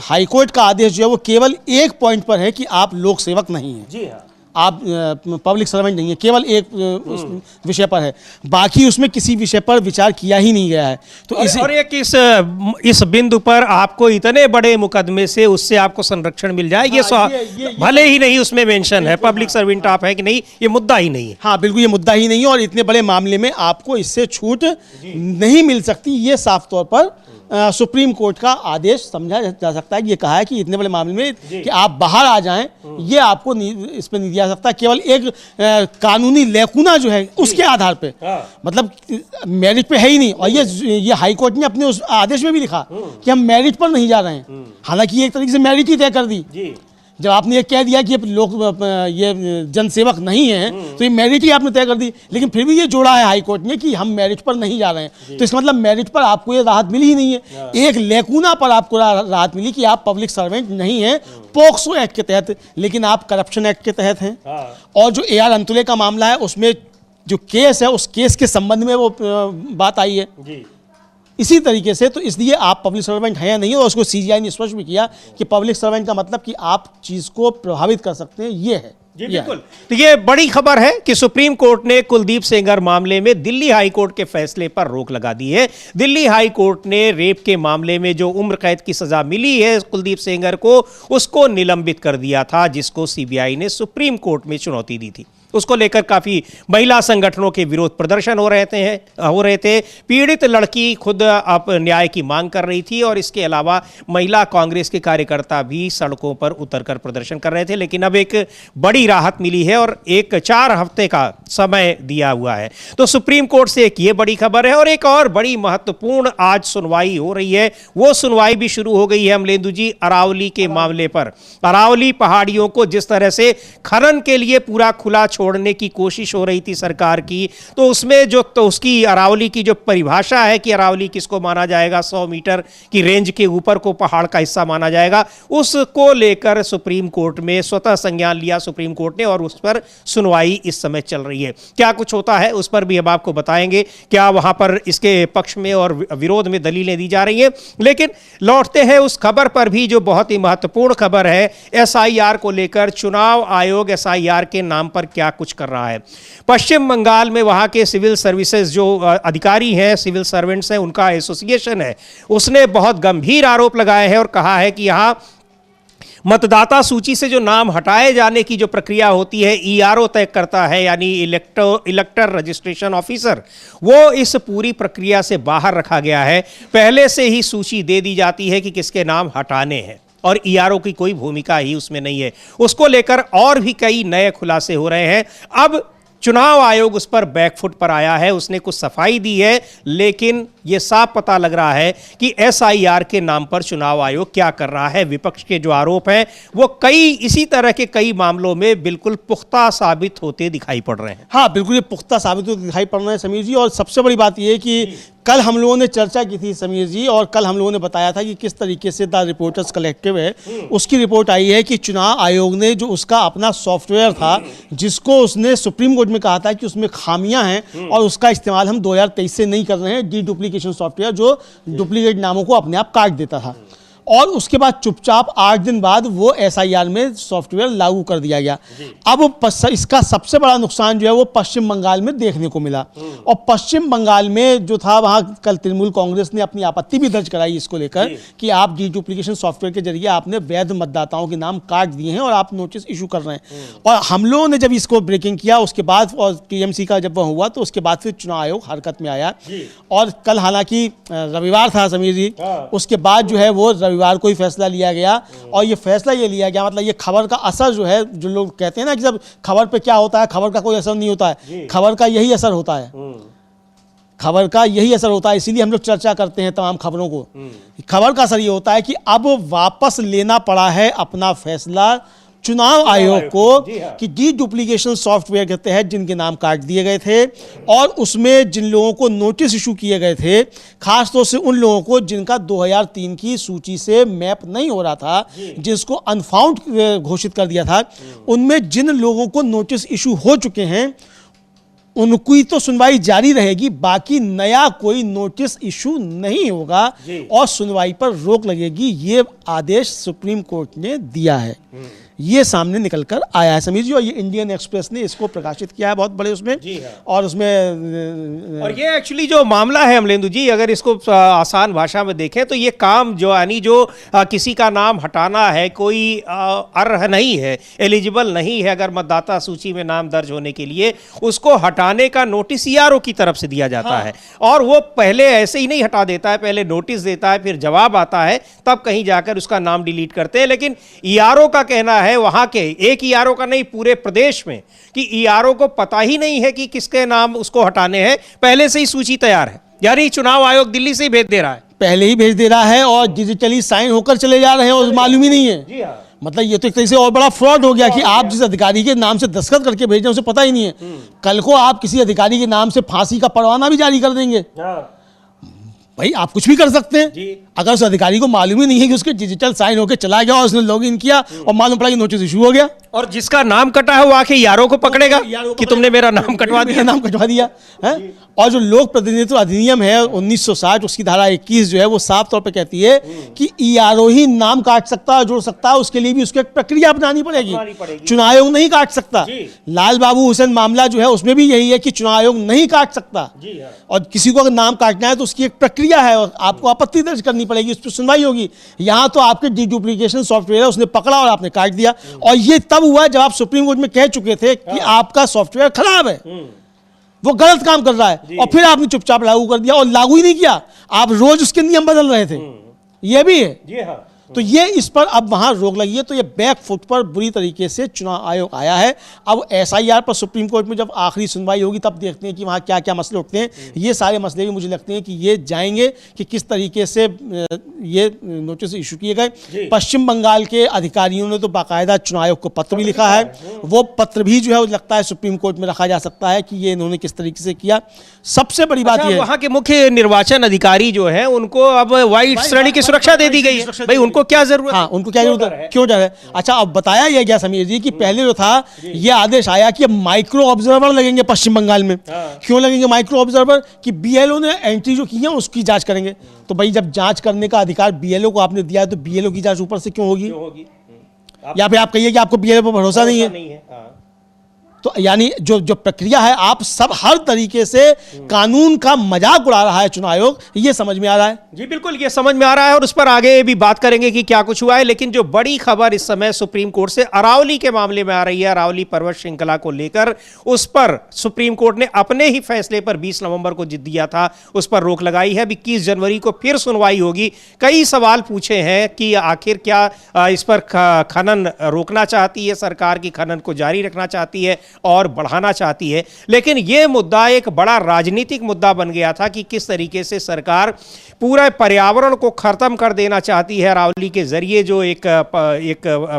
हाई कोर्ट का आदेश जो है वो केवल एक पॉइंट पर है कि आप लोक सेवक नहीं हैं। जी हाँ, आप पब्लिक सर्वेंट नहीं है, केवल एक विषय पर है, बाकी उसमें किसी विषय पर विचार किया ही नहीं गया है। तो और एक इस बिंदु पर आपको इतने बड़े मुकदमे से उससे आपको संरक्षण मिल जाए, ये भले ही नहीं उसमें मेंशन है पब्लिक सर्वेंट आप है कि नहीं, ये मुद्दा ही नहीं है। हाँ बिल्कुल, ये मुद्दा ही नहीं है और इतने बड़े मामले में आपको इससे छूट नहीं मिल सकती। ये साफ तौर पर सुप्रीम कोर्ट का आदेश समझा जा सकता है कि ये कहा है कि इतने बड़े मामले में कि आप बाहर आ जाएं, ये आपको इस पर नहीं दिया सकता। केवल एक कानूनी लेकुना जो है उसके आधार पे, मतलब मेरिट पे है ही नहीं। और ये हाई कोर्ट ने अपने उस आदेश में भी लिखा कि हम मेरिट पर नहीं जा रहे हैं, हालांकि ये एक तरीके से मेरिट ही तय कर दी। जब आपने ये कह दिया कि ये जनसेवक नहीं है तो ये मेरिट ही आपने तय कर दी, लेकिन फिर भी ये जोड़ा है हाई कोर्ट ने कि हम मेरिट पर नहीं जा रहे हैं। तो इसका मतलब मेरिट पर आपको ये राहत मिली ही नहीं है, एक लेकुना पर आपको राहत मिली कि आप पब्लिक सर्वेंट नहीं हैं पोक्सो एक्ट के तहत, लेकिन आप करप्शन एक्ट के तहत हैं। और जो AR अंतुले का मामला है उसमें जो केस है उस केस के संबंध में वो बात आई है। इसी तरीके से तो इसलिए आप पब्लिक सर्वेंट हैं या नहीं, और उसको CGI ने स्पष्ट भी किया कि पब्लिक सर्वेंट का मतलब कि आप चीज को प्रभावित कर सकते हैं, ये है। जी बिल्कुल, तो ये बड़ी खबर है कि सुप्रीम कोर्ट ने कुलदीप सेंगर मामले में दिल्ली हाई कोर्ट के फैसले पर रोक लगा दी है। दिल्ली हाई कोर्ट ने रेप के मामले में जो उम्र कैद की सजा मिली है कुलदीप सेंगर को, उसको निलंबित कर दिया था, जिसको CBI ने सुप्रीम कोर्ट में चुनौती दी थी। उसको लेकर काफी महिला संगठनों के विरोध प्रदर्शन हो रहे थे। पीड़ित लड़की खुद अब न्याय की मांग कर रही थी और इसके अलावा महिला कांग्रेस के कार्यकर्ता भी सड़कों पर उतरकर प्रदर्शन कर रहे थे। लेकिन अब एक बड़ी राहत मिली है और एक 4 हफ्ते का समय दिया हुआ है। तो सुप्रीम कोर्ट से एक ये बड़ी खबर है और एक और बड़ी महत्वपूर्ण आज सुनवाई हो रही है। वो सुनवाई भी शुरू हो गई है अमलेंदु जी, अरावली के मामले पर। अरावली पहाड़ियों को जिस तरह से खनन के लिए पूरा खुला छोड़ने की कोशिश हो रही थी सरकार की, तो उसमें जो तो उसकी अरावली की जो परिभाषा है कि अरावली किसको माना जाएगा, 100 मीटर की रेंज के ऊपर को पहाड़ का हिस्सा माना जाएगा, उसको लेकर सुप्रीम कोर्ट में स्वतः संज्ञान लिया सुप्रीम कोर्ट ने और उस पर सुनवाई इस समय चल रही है। क्या कुछ होता है उस पर भी अब आपको बताएंगे, क्या वहां पर इसके पक्ष में और विरोध में दलीलें दी जा रही हैं। लेकिन लौटते हैं उस खबर पर भी जो बहुत ही महत्वपूर्ण खबर है, SIR को लेकर। चुनाव आयोग SIR के नाम पर क्या कुछ कर रहा है। पश्चिम बंगाल में वहां के सिविल सर्विसेज जो अधिकारी हैं, सिविल सर्वेंट्स हैं, उनका एसोसिएशन है, उसने बहुत गंभीर आरोप लगाए हैं और कहा है कि यहां मतदाता सूची से जो नाम हटाए जाने की जो प्रक्रिया होती है ERO तय करता है, यानी इलेक्टर रजिस्ट्रेशन ऑफिसर, वो इस पूरी प्रक्रिया से बाहर रखा गया है। पहले से ही सूची दे दी जाती है कि किसके नाम हटाने हैं। और ईआरओ की कोई भूमिका ही उसमें नहीं है। उसको लेकर और भी कई नए खुलासे हो रहे हैं। अब चुनाव आयोग उस पर बैकफुट पर आया है, उसने कुछ सफाई दी है, लेकिन यह साफ पता लग रहा है कि एसआईआर के नाम पर चुनाव आयोग क्या कर रहा है। विपक्ष के जो आरोप हैं वो कई इसी तरह के कई मामलों में बिल्कुल पुख्ता साबित होते दिखाई पड़ रहे हैं। हाँ बिल्कुल, ये पुख्ता साबित होते दिखाई पड़ रहे हैं समीर जी। और सबसे बड़ी बात यह है कि कल हम लोगों ने चर्चा की थी समीर जी, और कल हम लोगों ने बताया था कि किस तरीके से द रिपोर्टर्स कलेक्टिव है उसकी रिपोर्ट आई है कि चुनाव आयोग ने जो उसका अपना सॉफ्टवेयर था, जिसको उसने सुप्रीम कोर्ट में कहा था कि उसमें खामियां हैं और उसका इस्तेमाल हम 2023 से नहीं कर रहे हैं, डी डुप्लीकेशन सॉफ्टवेयर जो डुप्लीकेट नामों को अपने आप काट देता था, और उसके बाद चुपचाप 8 दिन बाद वो एसआईआर में सॉफ्टवेयर लागू कर दिया गया। अब इसका सबसे बड़ा नुकसान जो है वो पश्चिम बंगाल में देखने को मिला, और पश्चिम बंगाल में जो था वहाँ कल तृणमूल कांग्रेस ने अपनी आपत्ति भी दर्ज कराई इसको लेकर कि आप डी डुप्लीकेशन सॉफ्टवेयर के जरिए आपने वैध मतदाताओं के नाम काट दिए हैं और आप नोटिस इशू कर रहे हैं। और हम लोगों ने जब इसको ब्रेकिंग किया उसके बाद, और टीएमसी का जब वह हुआ तो उसके बाद फिर चुनाव आयोग हरकत में आया, और कल हालांकि रविवार था समीर जी, उसके बाद जो है वो रविवार को ही फैसला लिया गया। और ये फैसला ये लिया गया, मतलब ये खबर का असर जो है, जो लोग कहते हैं ना कि जब खबर पे क्या होता है, खबर का कोई असर नहीं होता है, खबर का यही असर होता है, खबर का यही असर होता है। इसीलिए हम लोग चर्चा करते हैं तमाम खबरों को। खबर का असर ये होता है कि अब वापस लेना पड़ा है अपना फैसला चुनाव आयोग को कि डी डुप्लीकेशन सॉफ्टवेयर के तहत जिनके नाम काट दिए गए थे और उसमें जिन लोगों को नोटिस इशू किए गए थे, खासतौर से उन लोगों को जिनका 2003 की सूची से मैप नहीं हो रहा था, जिसको अनफाउंड घोषित कर दिया था, उनमें जिन लोगों को नोटिस इशू हो चुके हैं उनकी तो सुनवाई जारी रहेगी, बाकी नया कोई नोटिस इशू नहीं होगा और सुनवाई पर रोक लगेगी। ये आदेश सुप्रीम कोर्ट ने दिया है, ये सामने निकलकर आया है समीर जी, और ये इंडियन एक्सप्रेस ने इसको प्रकाशित किया है बहुत बड़े उसमें। और उसमें और ये एक्चुअली जो मामला है अमलेंदु जी, अगर इसको आसान भाषा में देखें तो ये काम जो यानी जो किसी का नाम हटाना है, कोई अर्ह नहीं है, एलिजिबल नहीं है अगर मतदाता सूची में नाम दर्ज होने के लिए, उसको हटाने का नोटिस ईआरओ की तरफ से दिया जाता है, और वो पहले ऐसे ही नहीं हटा देता है, पहले नोटिस देता है, फिर जवाब आता है, तब कहीं जाकर उसका नाम डिलीट करते हैं। लेकिन ईआरओ का कहना है, वहां के एक ईआरओ का नहीं पूरे प्रदेश में, कि ईआरओ को पता ही नहीं है कि किसके नाम उसको हटाने हैं, पहले से ही सूची तैयार है, यानी चुनाव आयोग दिल्ली से ही भेज दे रहा है, पहले ही भेज दे रहा है और डिजिटली साइन होकर चले जा रहे हैं और मालूम ही नहीं है। मतलब ये तो एक तरह से और बड़ा फ्रॉड हो गया कि आप जिस अधिकारी के नाम से दस्तखत करके भेज रहे हैं उसे पता ही नहीं है, कल को आप किसी अधिकारी के नाम से फांसी का परवाना भी जारी कर देंगे। भाई आप कुछ भी कर सकते हैं, अगर उस अधिकारी को मालूम ही नहीं है कि उसके डिजिटल साइन होकर चला गया और उसने लॉगिन किया और मालूम पड़ा कि नोटिस इशू हो गया, और जिसका नाम कटा है वो आके ईआरओ को पकड़ेगा कि तुमने मेरा नाम कटवा दिया, नाम कटवा दिया है। और जो लोक प्रतिनिधित्व अधिनियम है 1960 उसकी धारा 21 जो है वो साफ तौर पे कहती है कि ईआरओ ही नाम काट सकता है, जोड़ सकता है, उसके लिए भी उसको एक प्रक्रिया अपनानी पड़ेगी, चुनाव आयोग नहीं काट सकता। लाल बाबू हुसैन मामला जो है उसमें भी यही है कि चुनाव आयोग नहीं काट सकता, और किसी को अगर नाम काटना है तो उसकी एक प्रक्रिया है और आपको आपत्ति दर्ज करनी पड़ेगी, उस पर सुनवाई होगी। यहां तो आपके डी डुप्लीकेशन सॉफ्टवेयर उसने पकड़ा और आपने काट दिया, और ये तब हुआ जब आप सुप्रीम कोर्ट में कह चुके थे कि आपका सॉफ्टवेयर खराब है, वो गलत काम कर रहा है, और फिर आपने चुपचाप लागू कर दिया, और लागू ही नहीं किया, आप रोज उसके नियम बदल रहे थे, ये भी है। तो ये इस पर अब वहां रोक लगी है, तो ये बैक फुट पर बुरी तरीके से चुनाव आयोग आया है। अब एसआईआर पर सुप्रीम कोर्ट में जब आखिरी सुनवाई होगी तब देखते हैं कि वहां क्या क्या मसले उठते हैं। ये सारे मसले भी मुझे लगते हैं कि ये जाएंगे कि किस तरीके से ये नोटिस इशू किए गए। पश्चिम बंगाल के अधिकारियों ने तो बाकायदा चुनाव आयोग को पत्र भी लिखा है, वो पत्र भी जो है लगता है सुप्रीम कोर्ट में रखा जा सकता है कि ये इन्होंने किस तरीके से किया। सबसे बड़ी बात यह है वहां के मुख्य निर्वाचन अधिकारी जो है उनको अब वाइड श्रेणी की सुरक्षा दे दी गई है, भाई उनको क्या जरूरत? हाँ, उनको क्या जरूरत है, क्यों डर है? अच्छा, अब बताया यह गया समीर जी कि पहले जो था यह आदेश आया कि माइक्रो ऑब्जर्वर लगेंगे पश्चिम बंगाल में। क्यों लगेंगे माइक्रो ऑब्जर्वर? कि बीएलओ ने एंट्री जो की है उसकी जांच करेंगे। तो भाई जब जांच करने का अधिकार बीएलओ को आपने दिया है तो बीएलओ की जांच ऊपर से क्यों होगी? या फिर आप कहिए कि आपको बीएलओ पर भरोसा नहीं है, तो यानी जो प्रक्रिया है, आप सब हर तरीके से कानून का मजाक उड़ा रहा है चुनाव आयोग, ये समझ में आ रहा है। जी बिल्कुल, ये समझ में आ रहा है और उस पर आगे भी बात करेंगे कि क्या कुछ हुआ है। लेकिन जो बड़ी खबर इस समय सुप्रीम कोर्ट से अरावली के मामले में आ रही है, अरावली पर्वत श्रृंखला को लेकर, उस पर सुप्रीम कोर्ट ने अपने ही फैसले पर 20 नवंबर को जिद दिया था, उस पर रोक लगाई है। 21 जनवरी को फिर सुनवाई होगी। कई सवाल पूछे हैं कि आखिर क्या इस पर खनन रोकना चाहती है सरकार, की खनन को जारी रखना चाहती है और बढ़ाना चाहती है। लेकिन यह मुद्दा एक बड़ा राजनीतिक मुद्दा बन गया था कि किस तरीके से सरकार पूरे पर्यावरण को खत्म कर देना चाहती है अरावली के जरिए, जो एक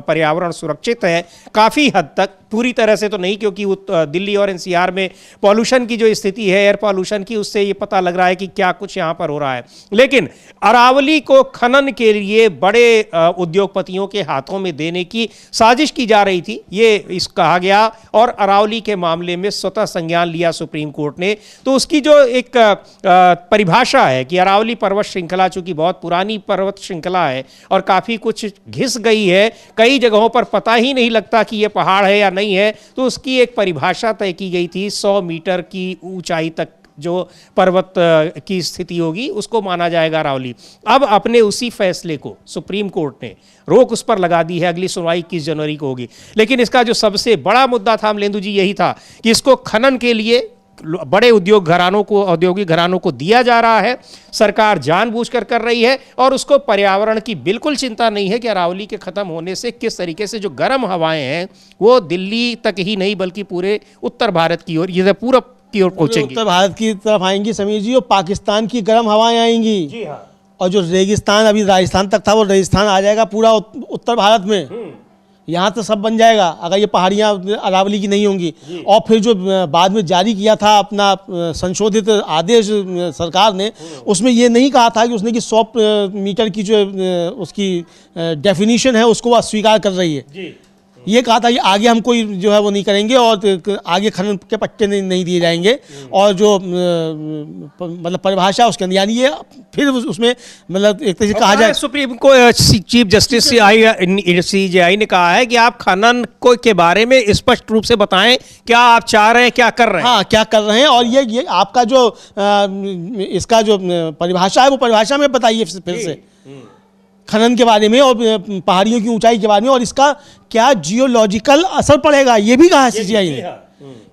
पर्यावरण सुरक्षित है काफी हद तक, पूरी तरह से तो नहीं, क्योंकि दिल्ली और एनसीआर में पॉल्यूशन की जो स्थिति है, एयर पॉल्यूशन की, उससे ये पता लग रहा है कि क्या कुछ यहां पर हो रहा है। लेकिन अरावली को खनन के लिए बड़े उद्योगपतियों के हाथों में देने की साजिश की जा रही थी, ये इस कहा गया और अरावली के मामले में स्वतः संज्ञान लिया सुप्रीम कोर्ट ने। तो उसकी जो एक परिभाषा है कि अरावली पर्वत श्रृंखला चूंकि बहुत पुरानी पर्वत श्रृंखला है और काफी कुछ घिस गई है, कई जगहों पर पता ही नहीं लगता कि यह पहाड़ है या नहीं है, तो उसकी एक परिभाषा तय की गई थी। 100 मीटर की ऊंचाई तक जो पर्वत की स्थिति होगी उसको माना जाएगा अरावली। अब अपने उसी फैसले को सुप्रीम कोर्ट ने रोक उस पर लगा दी है, अगली सुनवाई 21 जनवरी को होगी। लेकिन इसका जो सबसे बड़ा मुद्दा था अमलेंदु जी, यही था कि इसको खनन के लिए बड़े औद्योगिक घरानों को दिया जा रहा है, सरकार जानबूझकर कर रही है और उसको पर्यावरण की बिल्कुल चिंता नहीं है कि अरावली के खत्म होने से किस तरीके से जो गर्म हवाएं हैं वो दिल्ली तक ही नहीं बल्कि पूरे उत्तर भारत की ओर, ये पूरब की ओर पहुंचेंगी, उत्तर भारत की तरफ आएंगी समीर जी, और पाकिस्तान की गर्म हवाएं आएंगी। जी हाँ। और जो रेगिस्तान अभी राजस्थान तक था, वो रेगिस्तान आ जाएगा पूरा उत्तर भारत में। यहाँ तो सब बन जाएगा अगर ये पहाड़ियाँ अरावली की नहीं होंगी। और फिर जो बाद में जारी किया था अपना संशोधित आदेश सरकार ने, उसमें ये नहीं कहा था कि उसने कि 100 मीटर की जो उसकी डेफिनेशन है उसको वो अस्वीकार कर रही है जी। ये कहा था कि आगे हम कोई जो है वो नहीं करेंगे और आगे खनन के पट्टे नहीं दिए जाएंगे, और जो मतलब परिभाषा उसके अंदर, यानी ये फिर उसमें मतलब एक तरह से कहा जाए, सुप्रीम को चीफ जस्टिस CJI ने कहा है कि आप खनन को के बारे में स्पष्ट रूप से बताएं क्या आप चाह रहे हैं, क्या कर रहे हैं। हाँ, क्या कर रहे हैं, और ये आपका जो इसका जो परिभाषा है वो परिभाषा में बताइए फिर से खनन के बारे में और पहाड़ियों की ऊंचाई के बारे में, और इसका क्या जियोलॉजिकल असर पड़ेगा, ये भी कहा CJI ने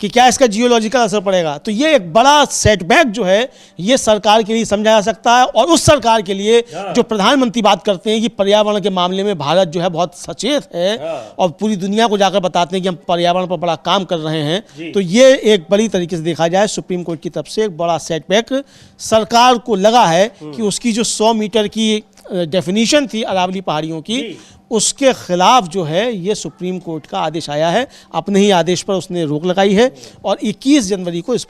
कि क्या इसका जियोलॉजिकल असर पड़ेगा। तो ये एक बड़ा सेटबैक जो है ये सरकार के लिए समझा जा सकता है, और उस सरकार के लिए जो प्रधानमंत्री बात करते हैं कि पर्यावरण के मामले में भारत जो है बहुत सचेत है और पूरी दुनिया को जाकर बताते हैं कि हम पर्यावरण पर बड़ा काम कर रहे हैं, तो ये एक बड़ी तरीके से देखा जाए सुप्रीम कोर्ट की तरफ से एक बड़ा सेटबैक सरकार को लगा है कि उसकी जो 100 मीटर की डेफिनेशन थी अरावली पहाड़ियों की, उसके खिलाफ जो है ये सुप्रीम कोर्ट का आदेश आया है। अपने ही आदेश पर उसने रोक लगाई है और 21 जनवरी को इस पर